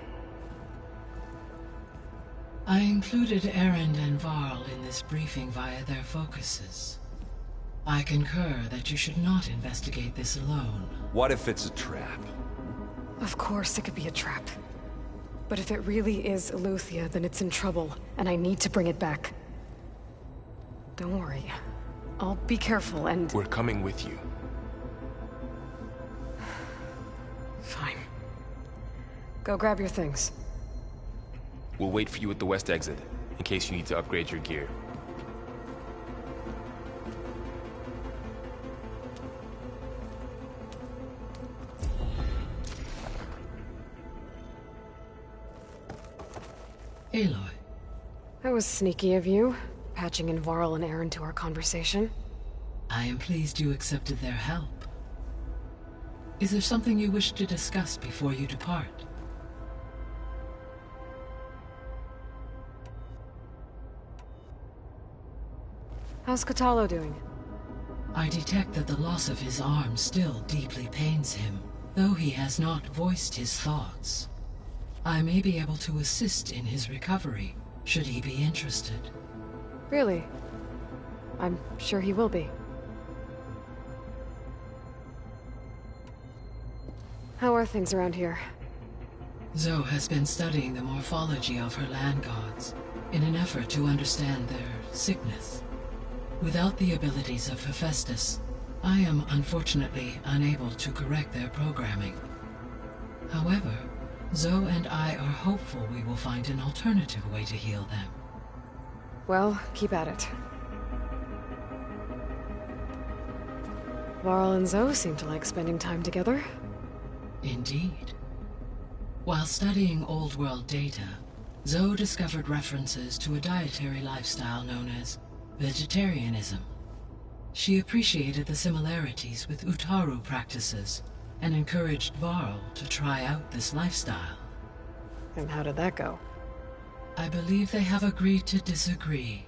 I included Erend and Varl in this briefing via their focuses. I concur that you should not investigate this alone. What if it's a trap? Of course it could be a trap. But if it really is Aletheia, then it's in trouble, and I need to bring it back. Don't worry. I'll be careful and... We're coming with you. Fine. Go grab your things. We'll wait for you at the west exit, in case you need to upgrade your gear. Aloy. That was sneaky of you, patching in Varl and Erend to our conversation. I am pleased you accepted their help. Is there something you wish to discuss before you depart? How's Katalo doing? I detect that the loss of his arm still deeply pains him, though he has not voiced his thoughts. I may be able to assist in his recovery, should he be interested. Really? I'm sure he will be. How are things around here? Zoe has been studying the morphology of her land gods in an effort to understand their sickness. Without the abilities of Hephaestus, I am unfortunately unable to correct their programming. However, Zoe and I are hopeful we will find an alternative way to heal them. Well, keep at it. Varl and Zoe seem to like spending time together. Indeed. While studying Old World data, Zoe discovered references to a dietary lifestyle known as vegetarianism. She appreciated the similarities with Utaru practices and encouraged Varl to try out this lifestyle. And how did that go? I believe they have agreed to disagree.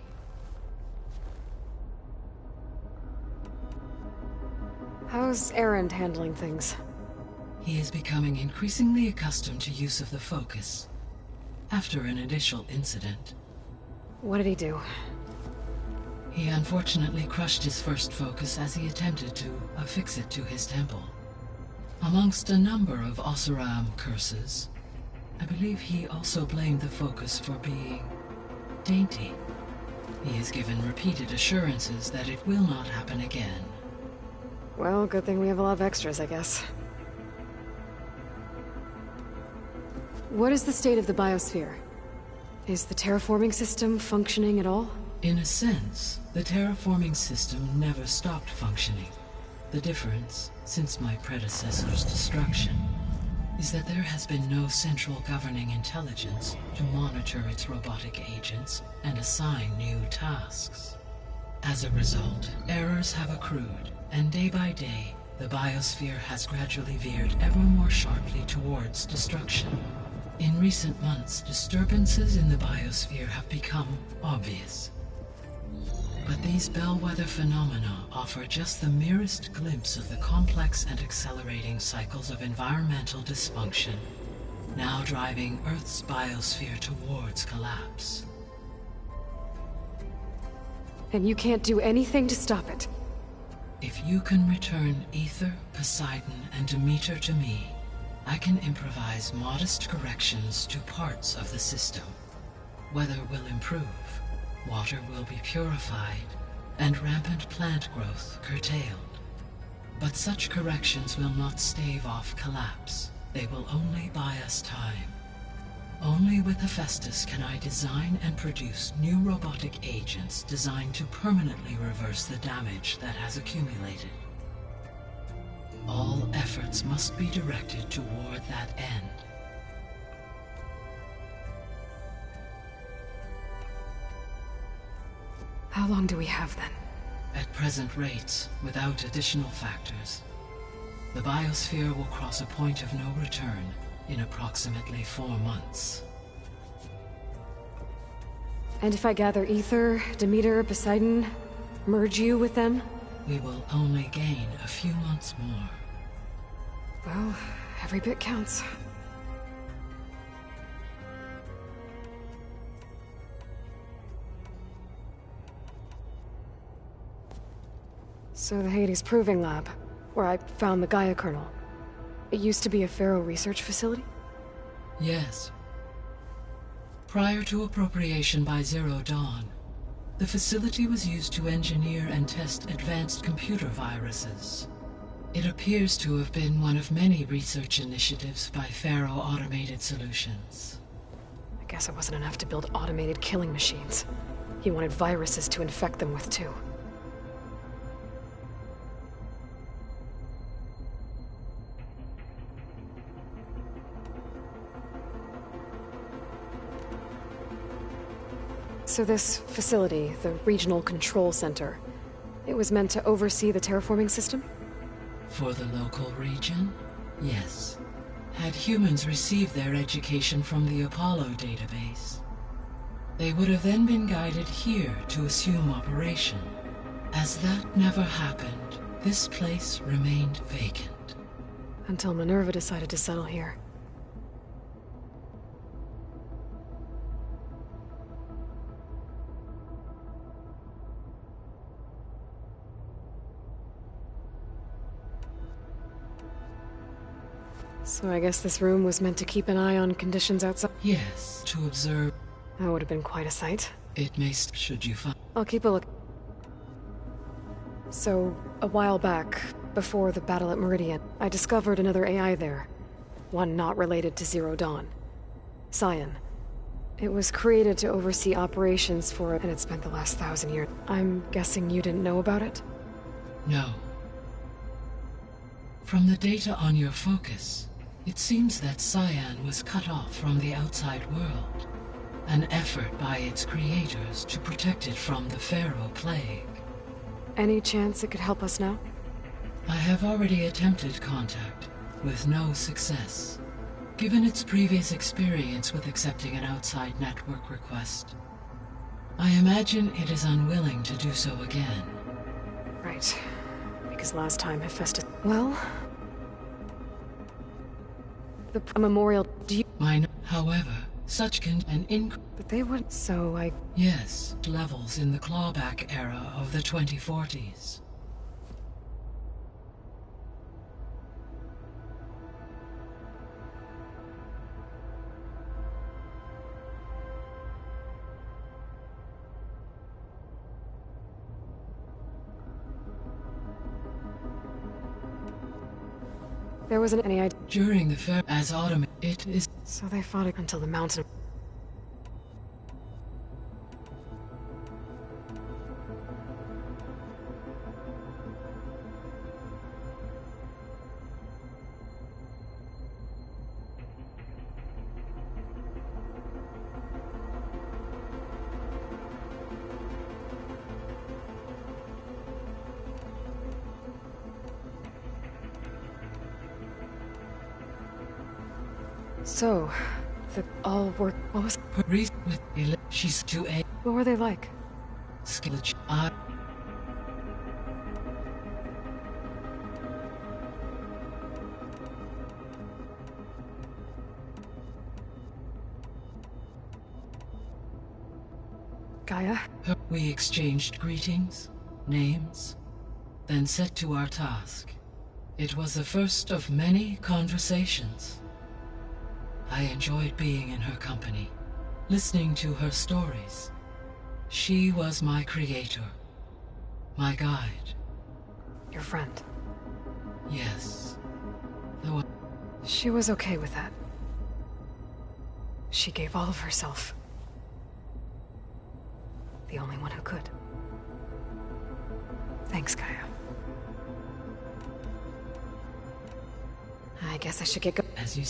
How's Erend handling things? He is becoming increasingly accustomed to use of the focus. After an initial incident. What did he do? He unfortunately crushed his first focus as he attempted to affix it to his temple. Amongst a number of Oseram curses, I believe he also blamed the focus for being dainty. He has given repeated assurances that it will not happen again. Well, good thing we have a lot of extras, I guess. What is the state of the biosphere? Is the terraforming system functioning at all? In a sense, the terraforming system never stopped functioning. The difference, since my predecessor's destruction, is that there has been no central governing intelligence to monitor its robotic agents and assign new tasks. As a result, errors have accrued, and day by day, the biosphere has gradually veered ever more sharply towards destruction. In recent months, disturbances in the biosphere have become obvious. But these bellwether phenomena offer just the merest glimpse of the complex and accelerating cycles of environmental dysfunction, now driving Earth's biosphere towards collapse. And you can't do anything to stop it? If you can return Ether, Poseidon, and Demeter to me, I can improvise modest corrections to parts of the system. Weather will improve, water will be purified, and rampant plant growth curtailed. But such corrections will not stave off collapse. They will only buy us time. Only with Hephaestus can I design and produce new robotic agents designed to permanently reverse the damage that has accumulated. All efforts must be directed toward that end. How long do we have then? At present rates, without additional factors, the biosphere will cross a point of no return in approximately 4 months. And if I gather Ether, Demeter, Poseidon, merge you with them? We will only gain a few months more. Well, every bit counts. So the Hades Proving Lab, where I found the Gaia kernel. It used to be a Pharaoh research facility? Yes. Prior to appropriation by Zero Dawn, the facility was used to engineer and test advanced computer viruses. It appears to have been one of many research initiatives by Pharaoh Automated Solutions. I guess it wasn't enough to build automated killing machines. He wanted viruses to infect them with too. So this facility, the Regional Control Center, it was meant to oversee the terraforming system? For the local region, yes. Had humans received their education from the Apollo database, they would have then been guided here to assume operation. As that never happened, this place remained vacant. Until Minerva decided to settle here. So I guess this room was meant to keep an eye on conditions outside? Yes, to observe. That would have been quite a sight. It may should you find. I'll keep a look. So, A while back, before the battle at Meridian, I discovered another AI there. One not related to Zero Dawn. Cyan. It was created to oversee operations for it, and it spent the last 1,000 years. I'm guessing you didn't know about it? No. From the data on your focus, it seems that Cyan was cut off from the outside world. An effort by its creators to protect it from the Pharaoh Plague. Any chance it could help us now? I have already attempted contact, with no success. Given its previous experience with accepting an outside network request, I imagine it is unwilling to do so again. Right. Because last time Hephaestus... Well... The memorial... Do you... Mine, however, such But they would... So I... Yes, levels in the clawback era of the 2040s. There wasn't any idea. During the fair, as autumn, it is... So they fought it until the mountain... So, the all work... What was... She's to a... What were they like? Skillage... Gaia? We exchanged greetings, names, then set to our task. It was the first of many conversations. I enjoyed being in her company, listening to her stories. She was my creator, my guide. Your friend? Yes. Though she was okay with that. She gave all of herself. The only one who could. Thanks, Gaia. I guess I should get going. As you...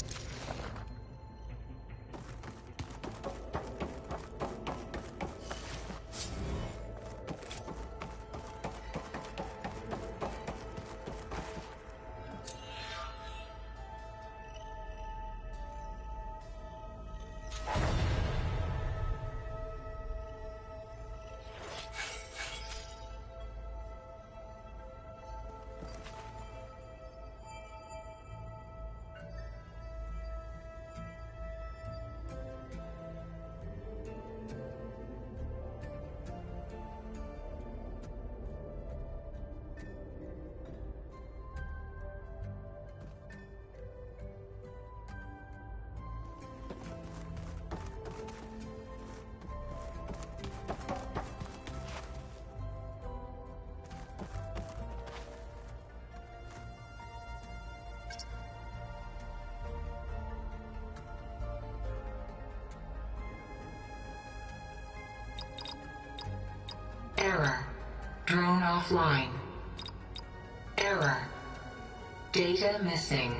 Error. Drone offline. Error. Data missing.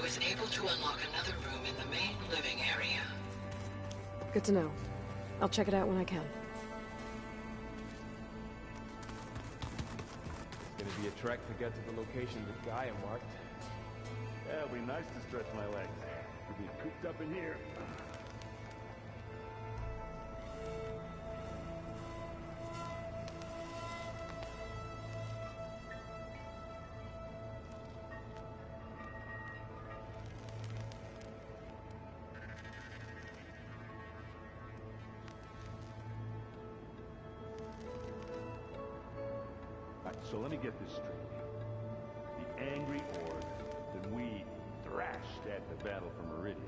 was able to unlock another room in the main living area. Good to know. I'll check it out when I can. It's gonna be a trek to get to the location that Gaia marked. Yeah, it'll be nice to stretch my legs. We'll be cooped up in here. So let me get this straight. The angry Ord that we thrashed at the battle for Meridian.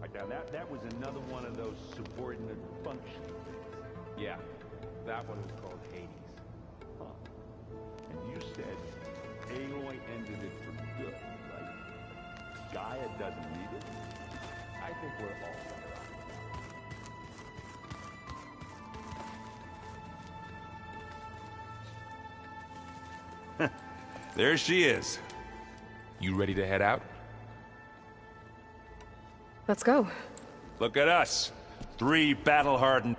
Right now, that was another one of those subordinate function things. Yeah, that one was called Hades. Huh. And you said Aloy ended it for good, right? Gaia doesn't need it? I think we're all better off. There she is. You ready to head out? Let's go. Look at us. 3 battle-hardened...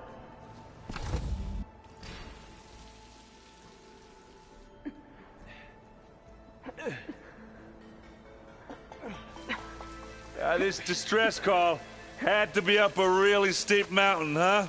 This distress call had to be up a really steep mountain, huh?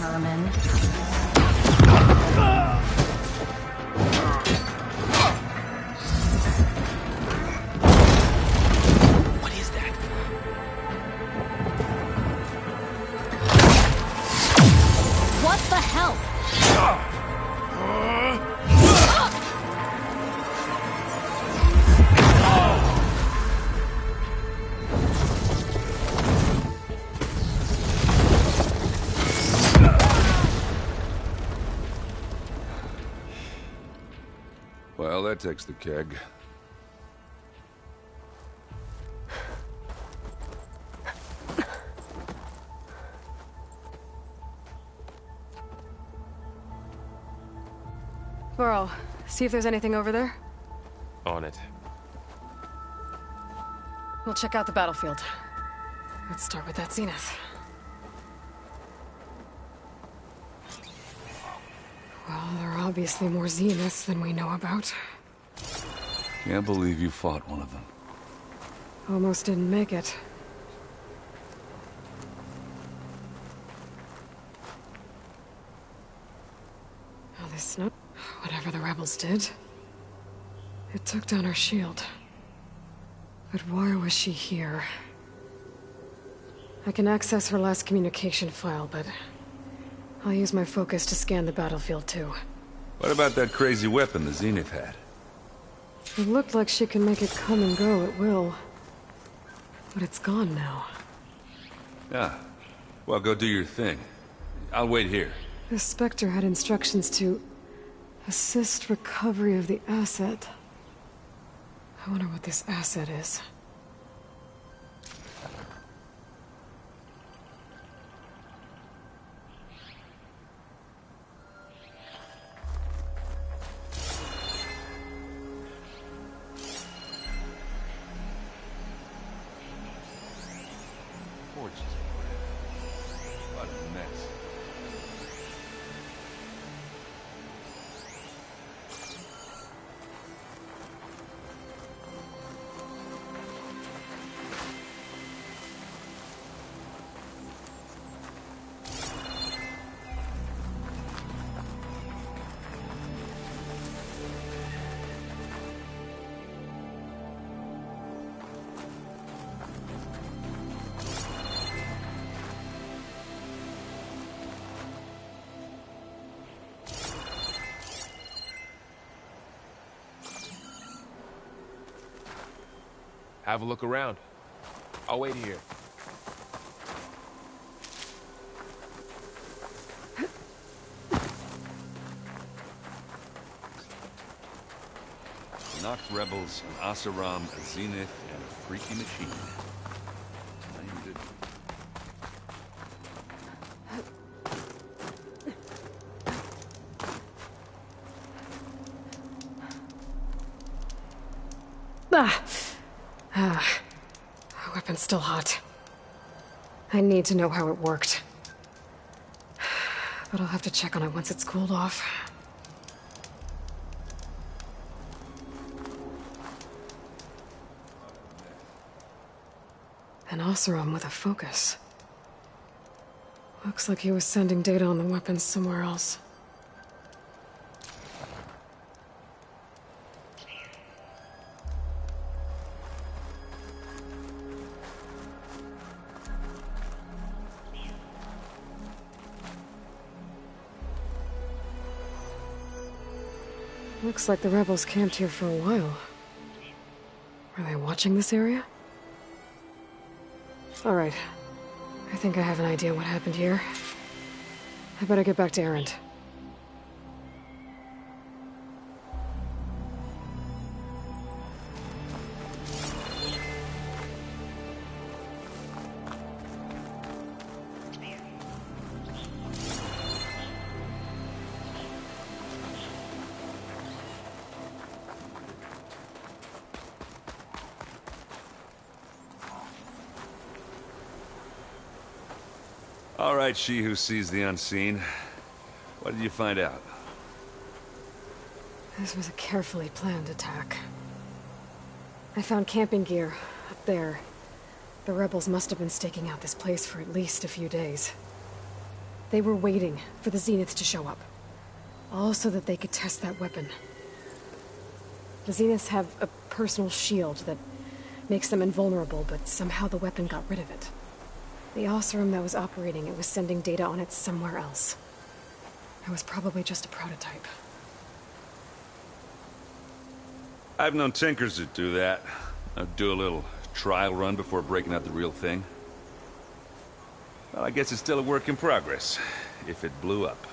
Vermin. What is that? What the hell? Well, that takes the keg. Burrow, see if there's anything over there. On it. We'll check out the battlefield. Let's start with that zenith. Well, there are obviously more zeniths than we know about. Can't believe you fought one of them. Almost didn't make it. Now this snow... Whatever the rebels did, it took down our shield. But why was she here? I can access her last communication file, but I'll use my focus to scan the battlefield too. What about that crazy weapon the Zenith had? It looked like she can make it come and go at will. But it's gone now. Yeah. Well, go do your thing. I'll wait here. The Spectre had instructions to assist recovery of the asset. I wonder what this asset is. What a mess. Have a look around. I'll wait here. Knocked rebels, an Asaram, a Zenith, and a freaky machine. Named it. Weapon's still hot. I need to know how it worked. But I'll have to check on it once it's cooled off. An Oseram with a focus. Looks like he was sending data on the weapons somewhere else. Looks like the rebels camped here for a while. Were they watching this area? Alright. I think I have an idea what happened here. I better get back to Erend. All right, she who sees the unseen. What did you find out? This was a carefully planned attack. I found camping gear up there. The rebels must have been staking out this place for at least a few days. They were waiting for the Zeniths to show up. All so that they could test that weapon. The Zeniths have a personal shield that makes them invulnerable, but somehow the weapon got rid of it. The Oseram that was operating it was sending data on it somewhere else. It was probably just a prototype. I've known tinkers that do that. I'd do a little trial run before breaking out the real thing. Well, I guess it's still a work in progress, if it blew up.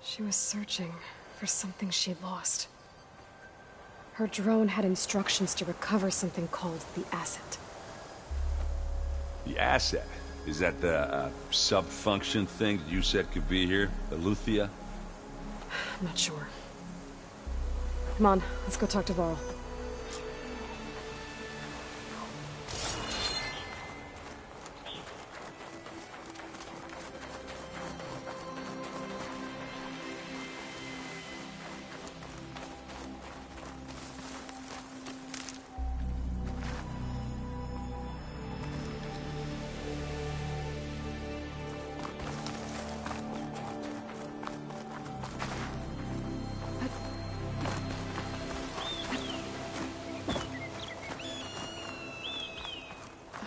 She was searching for something she'd lost. Her drone had instructions to recover something called the asset. The asset? Is that the sub-function thing that you said could be here? The Luthia? I'm not sure. Come on, let's go talk to Varl.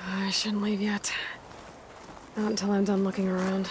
I shouldn't leave yet. Not until I'm done looking around.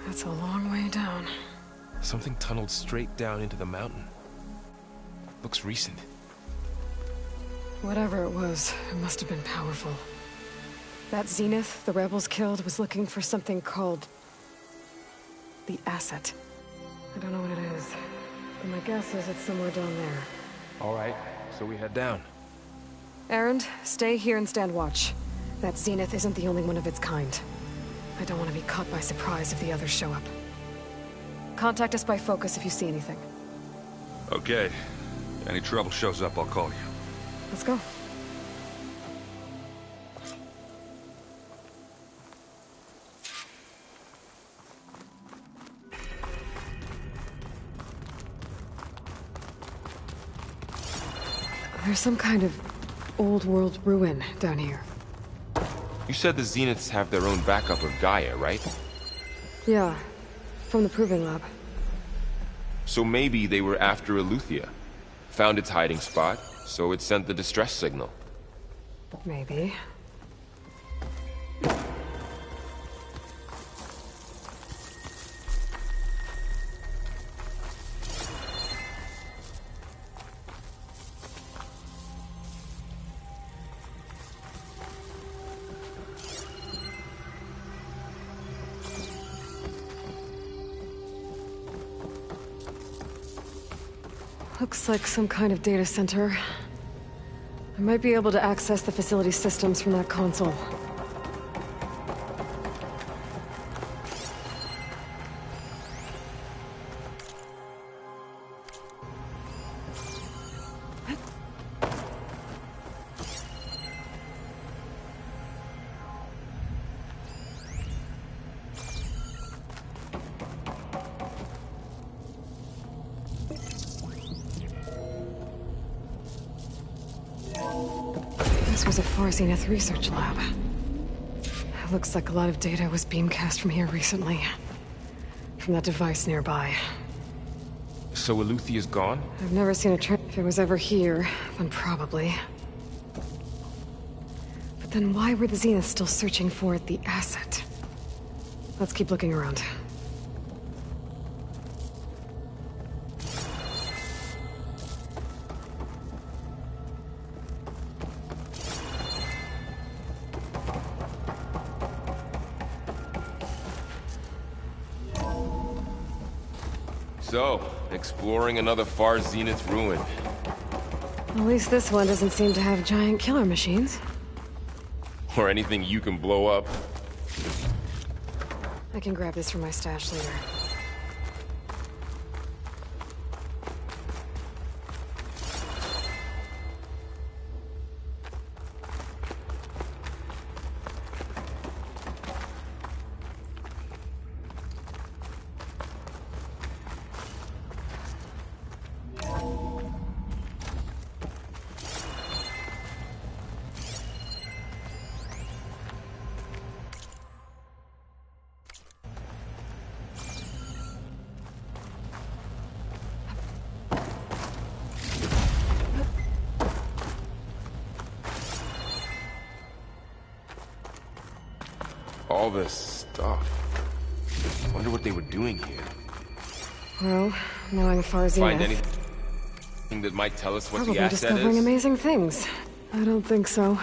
That's a long way down. Something tunneled straight down into the mountain. Looks recent. Whatever it was, it must have been powerful. That Zenith the rebels killed was looking for something called the asset. I don't know what it is, but my guess is it's somewhere down there. All right, so we head down. Erend, stay here and stand watch. That Zenith isn't the only one of its kind. I don't want to be caught by surprise if the others show up. Contact us by focus if you see anything. Okay. Any trouble shows up, I'll call you. Let's go. There's some kind of old-world ruin down here. You said the Zeniths have their own backup of Gaia, right? Yeah, from the Proving Lab. So maybe they were after Aletheia. Found its hiding spot, so it sent the distress signal. Maybe. Looks like some kind of data center. I might be able to access the facility systems from that console. This was a Far Zenith research lab. It looks like a lot of data was beamcast from here recently. From that device nearby. So Aletheia's gone? I've never seen a if it was ever here, then probably. But then why were the Zeniths still searching for the asset? Let's keep looking around. So, exploring another Far Zenith ruin. At least this one doesn't seem to have giant killer machines. Or anything you can blow up. I can grab this from my stash later. All this stuff. Wonder what they were doing here. Well, knowing Far Zenith... Find anything that might tell us what probably the asset discovering is? amazing things. I don't think so.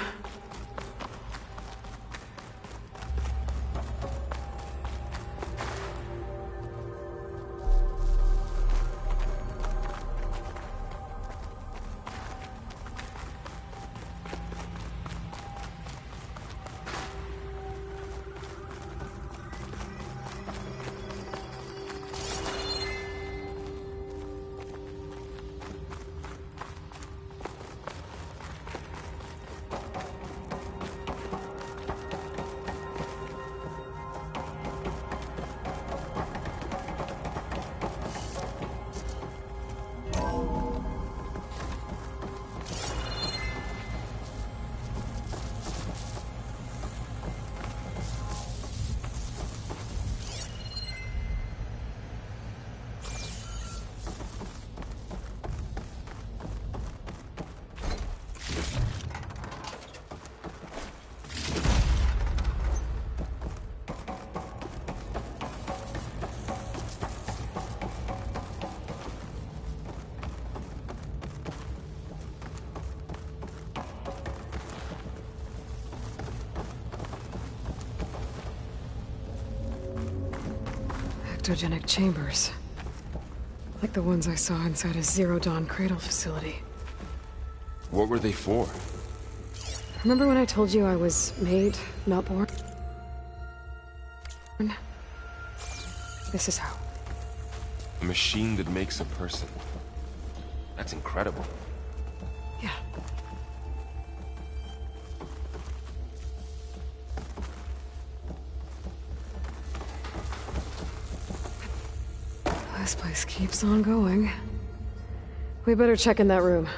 Ectogenic chambers. Like the ones I saw inside a Zero Dawn cradle facility. What were they for? Remember when I told you I was made, not born? This is how. A machine that makes a person. That's incredible. Yeah. This place keeps on going. We better check in that room.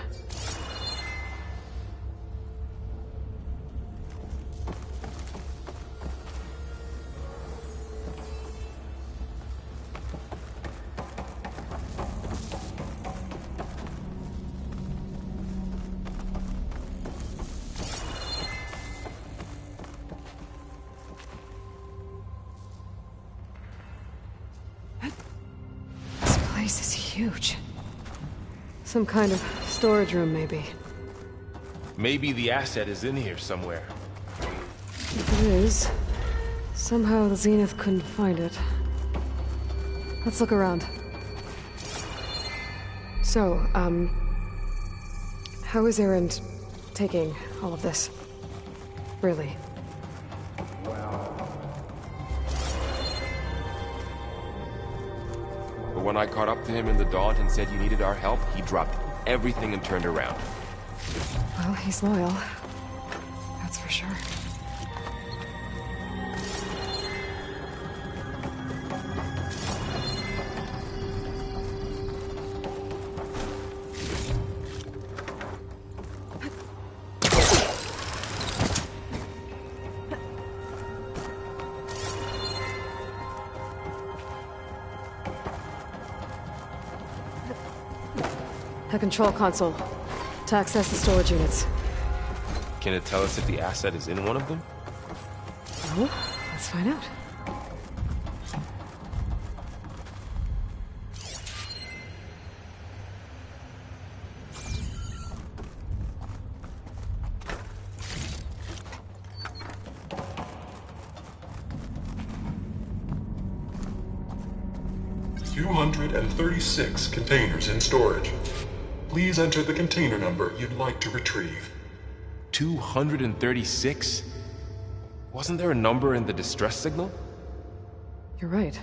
This is huge. Some kind of storage room, maybe. Maybe the asset is in here somewhere. If it is, somehow the Zenith couldn't find it. Let's look around. So, how is Erend taking all of this? Really? But when I caught up to him in the Daunt and said you needed our help, he dropped everything and turned around. Well, he's loyal. That's for sure. A control console to access the storage units. Can it tell us if the asset is in one of them? No, let's find out. $236 containers in storage. Please enter the container number you'd like to retrieve. 236? Wasn't there a number in the distress signal? You're right.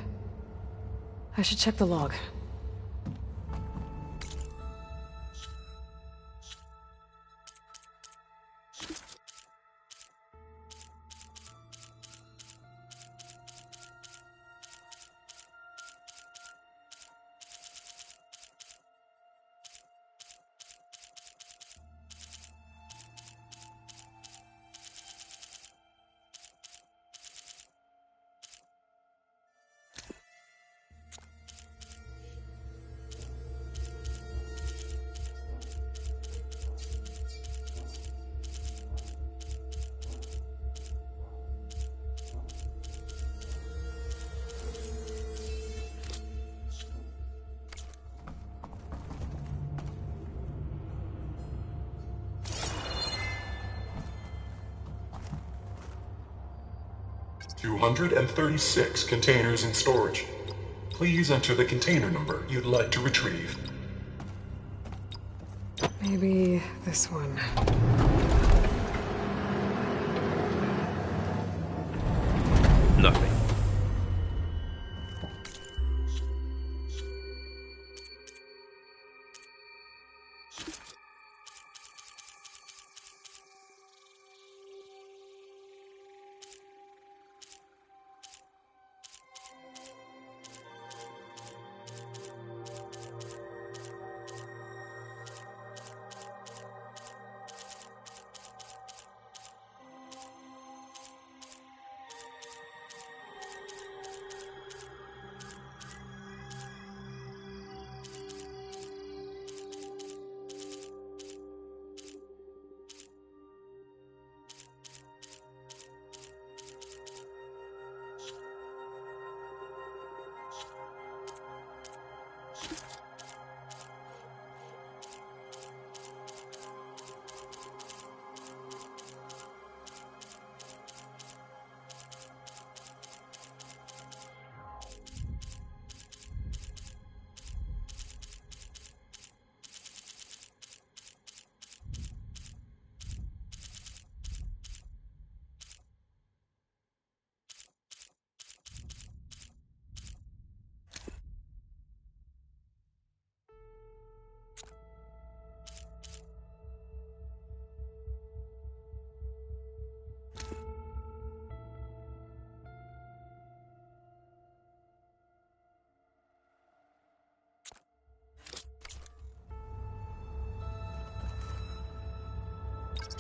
I should check the log. $236 containers in storage. Please enter the container number you'd like to retrieve. Maybe this one. Nothing.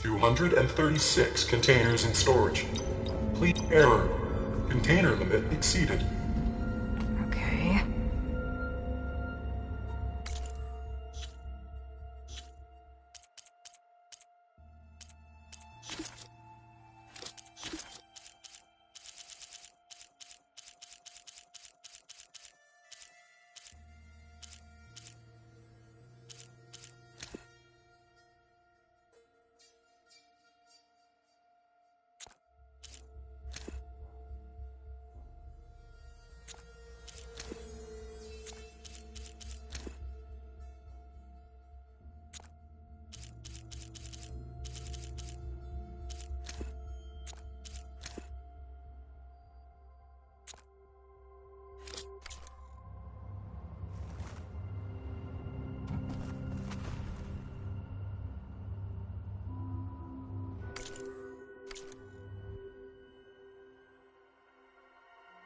236 containers in storage. Please error. Container limit exceeded.